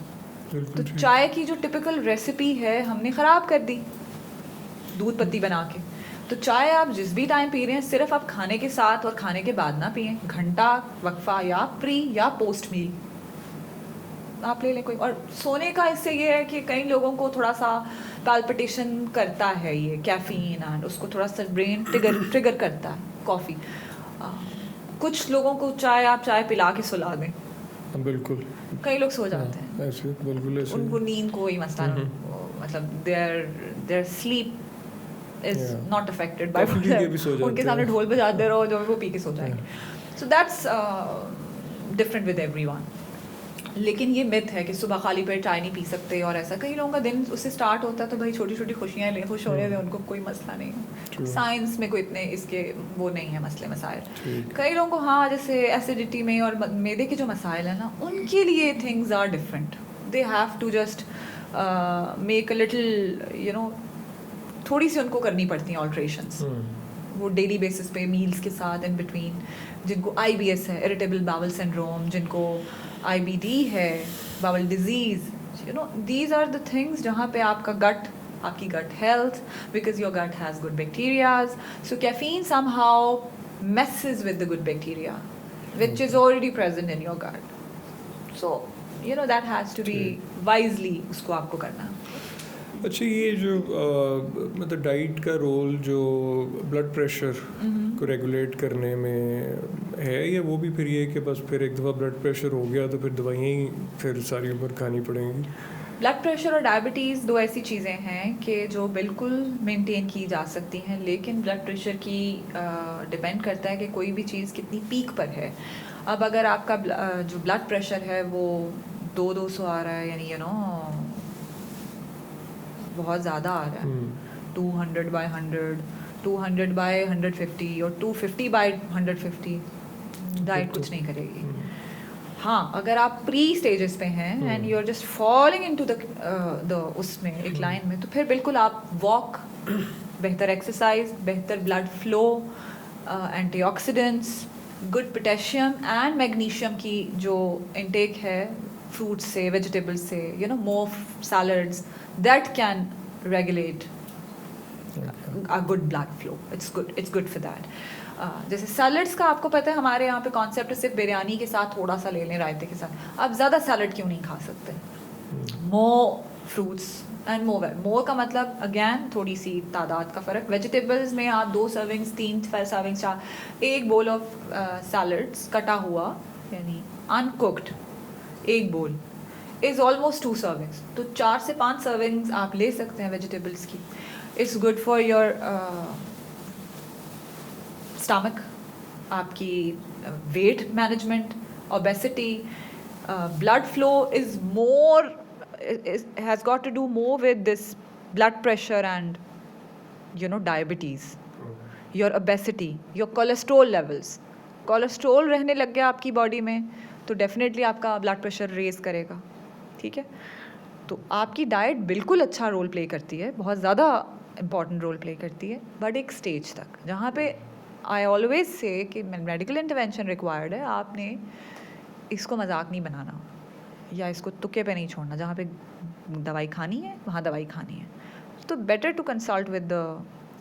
तो चाय की जो टिपिकल रेसिपी है हमने ख़राब कर दी दूध पत्ती बना के। तो चाय आप जिस भी टाइम पी रहे हैं सिर्फ आप खाने के साथ और खाने के बाद ना पिएं, घंटा वक्फा या प्री या पोस्ट मील आप ले लें कोई। और सोने का इससे ये है कि कई लोगों को थोड़ा सा पैल्पिटेशन करता है ये कैफीन, एंड उसको थोड़ा सा ब्रेन ट्रिगर करता है कॉफ़ी। कुछ लोगों को आप चाय पिला के सुला दें, बिल्कुल कई लोग सो जाते हैं ऐसे, बिल्कुल ऐसे, उनको नींद कोई मसला नहीं, मतलब there sleep is not affected by उनके सामने ढोल बजाते रहो जो वो पी के सो जाएंगे। So that's different with everyone. लेकिन ये मिथ है कि सुबह खाली पेट चाय नहीं पी सकते और ऐसा। कई लोगों का दिन उससे स्टार्ट होता है तो भाई छोटी छोटी खुशियाँ ले, खुश हो रहे थे, उनको कोई मसला नहीं है। साइंस में कोई इतने इसके वो नहीं है मसले मसाइल। कई लोगों को हाँ जैसे एसिडिटी में और मैदे के जो मसाइल है ना उनके लिए things are different. They have to just make a little you know, थोड़ी सी उनको करनी पड़ती हैं ऑल्ट्रेशंस वो डेली बेसिस पे मील्स के साथ इन बिटवीन। जिनको IBS है, इरिटेबल बाउल सिंड्रोम, जिनको IBD है, bowel disease, you know these are the things जहाँ पे आपकी gut health, because your gut has good bacterias, so caffeine somehow messes with the good bacteria which is already present in your gut, so you know that has to be wisely उसको आपको करना। अच्छा, ये जो मतलब डाइट का रोल जो ब्लड प्रेशर को रेगुलेट करने में है, या वो भी फिर ये कि बस फिर एक दफ़ा ब्लड प्रेशर हो गया तो फिर दवाइयाँ ही फिर सारी उम्र खानी पड़ेंगी? ब्लड प्रेशर और डायबिटीज़ दो ऐसी चीज़ें हैं कि जो बिल्कुल मेंटेन की जा सकती हैं, लेकिन ब्लड प्रेशर की डिपेंड करता है कि कोई भी चीज़ कितनी पीक पर है। अब अगर आपका जो ब्लड प्रेशर है वो 200 आ रहा है, यानी बहुत ज़्यादा आ रहा है, 200/100, 200/150 और 250/150, डाइट कुछ नहीं करेगी। हाँ, अगर आप प्री स्टेजेस पे हैं and you are just following into the उसमें एक लाइन में, तो फिर बिल्कुल आप वॉक, बेहतर एक्सरसाइज, बेहतर blood flow, antioxidants, good potassium and magnesium की जो इनटेक है फ्रूट्स से, वेजिटेबल्स से, more salads, that can regulate a good blood flow. It's good for that. जैसे सैलड्स का आपको पता है, हमारे यहाँ पे कॉन्सेप्ट है सिर्फ बिरयानी के साथ थोड़ा सा ले लें रायते के साथ। आप ज़्यादा सैलड क्यों नहीं खा सकते? मोर फ्रूट्स एंड मोर का मतलब अगेन थोड़ी सी तादाद का फ़र्क। वेजिटेबल्स में आप 2 सर्विंग्स, 3 सर्विंग्स, 4, एक बोल ऑफ सैलड्स कटा हुआ यानी अनकुक्ड, एक बोल इज़ ऑलमोस्ट 2 सर्विंग्स, तो 4 से 5 सर्विंग्स आप ले सकते हैं वेजिटेबल्स की। It's good for your stomach, आपकी weight management, obesity, blood flow is more, has got to do more with this blood pressure and diabetes, your obesity, your cholesterol levels. Cholesterol रहने लग गया आपकी बॉडी में तो डेफिनेटली आपका ब्लड प्रेशर रेज करेगा, ठीक है? तो आपकी डाइट बिल्कुल अच्छा रोल प्ले करती है, बहुत ज़्यादा इम्पॉर्टेंट रोल प्ले करती है, बट एक स्टेज तक, जहाँ पे आई ऑलवेज से कि मेडिकल इंटरवेंशन रिक्वायर्ड है। आपने इसको मजाक नहीं बनाना या इसको तुक्के पे नहीं छोड़ना। जहाँ पे दवाई खानी है वहाँ दवाई खानी है, तो better to consult with the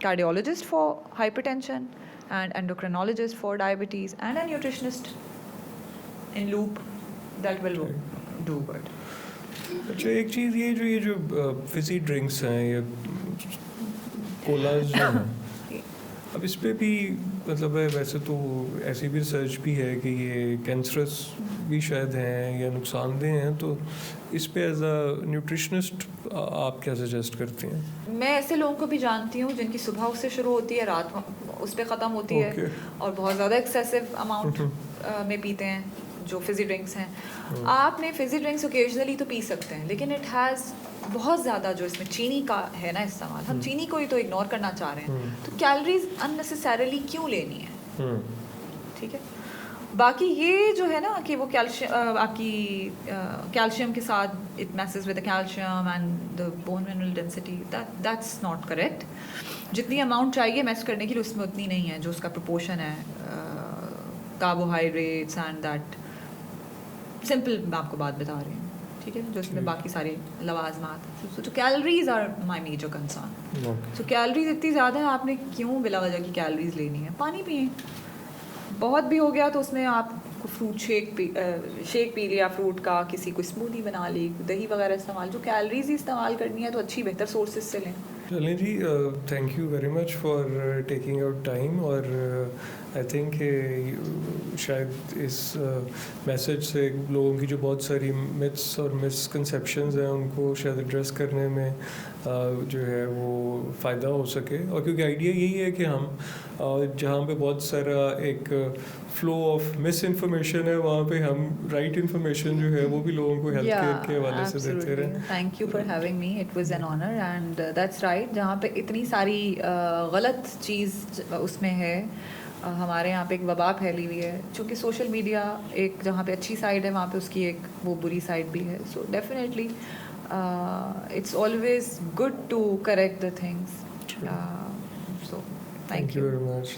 cardiologist for hypertension and endocrinologist for diabetes and a nutritionist in loop that will do good. अच्छा, एक चीज़ ये जो फिजी ड्रिंक्स हैं, ये कोलाज जो हैं, अब इस पे भी मतलब है, वैसे तो ऐसी भी रिसर्च भी है कि ये कैंसरस भी शायद हैं या नुकसानदेह हैं, तो इस पे एज अ न्यूट्रिशनिस्ट आप क्या सजेस्ट करती हैं? मैं ऐसे लोगों को भी जानती हूँ जिनकी सुबह उससे शुरू होती है, रात उस पर ख़त्म होती है, और बहुत ज़्यादा एक्सेसिव अमाउंट में पीते हैं जो फिजी ड्रिंक्स हैं। आपने फिजी ड्रिंक्स ओकेजनली तो पी सकते हैं, लेकिन इट हैज़ बहुत ज़्यादा जो इसमें चीनी का है ना इस्तेमाल, हम चीनी को ही तो इग्नोर करना चाह रहे हैं, तो कैलोरीज अननेसेसरीली क्यों लेनी है? ठीक है। बाकी ये जो है ना कि वो कैल्शियम, आपकी कैल्शियम के साथ it message with the calcium and the bone mineral density, that's not correct. जितनी अमाउंट चाहिए मैच करने के लिए उसमें उतनी नहीं है, जो उसका प्रोपोर्शन है कार्बोहाइड्रेट्स एंड दैट सिंपल मैं आपको बात बता रही हूँ, ठीक है, जो इसमें बाकी सारे लवाजमात। तो calories are my major concern. तो कैलोरीज इतनी ज़्यादा है, आपने क्यों बिला वजह की कैलोरीज लेनी है? पानी पिए, बहुत भी हो गया तो उसमें आप फ्रूट शेक पी लिया फ्रूट का, किसी को स्मूदी बना ली, दही वगैरह इस्तेमाल, जो कैलोरीज ही इस्तेमाल करनी है तो अच्छी बेहतर सोर्सेज से लें। चलें जी, thank you very much for taking out time, और आई थिंक शायद इस मैसेज से लोगों की जो बहुत सारी मिथ्स और मिसकंसेप्शंस हैं उनको शायद एड्रेस करने में जो है वो फ़ायदा हो सके। और क्योंकि आइडिया यही है कि हम जहाँ पे बहुत सारा एक फ्लो ऑफ मिस इन्फॉर्मेशन है, वहाँ पे हम राइट इन्फॉर्मेशन जो है वो भी लोगों को हेल्थ केयर के हवाले से देते रहें। Thank you for having me, it was an honour and that's right. जहाँ पे इतनी सारी गलत चीज़ उसमें है, हमारे यहाँ पे एक वबा फैली हुई है, चूँकि सोशल मीडिया एक जहाँ पे अच्छी साइड है वहाँ पे उसकी एक वो बुरी साइड भी है। So definitely it's always good to correct the things. So thank you very much.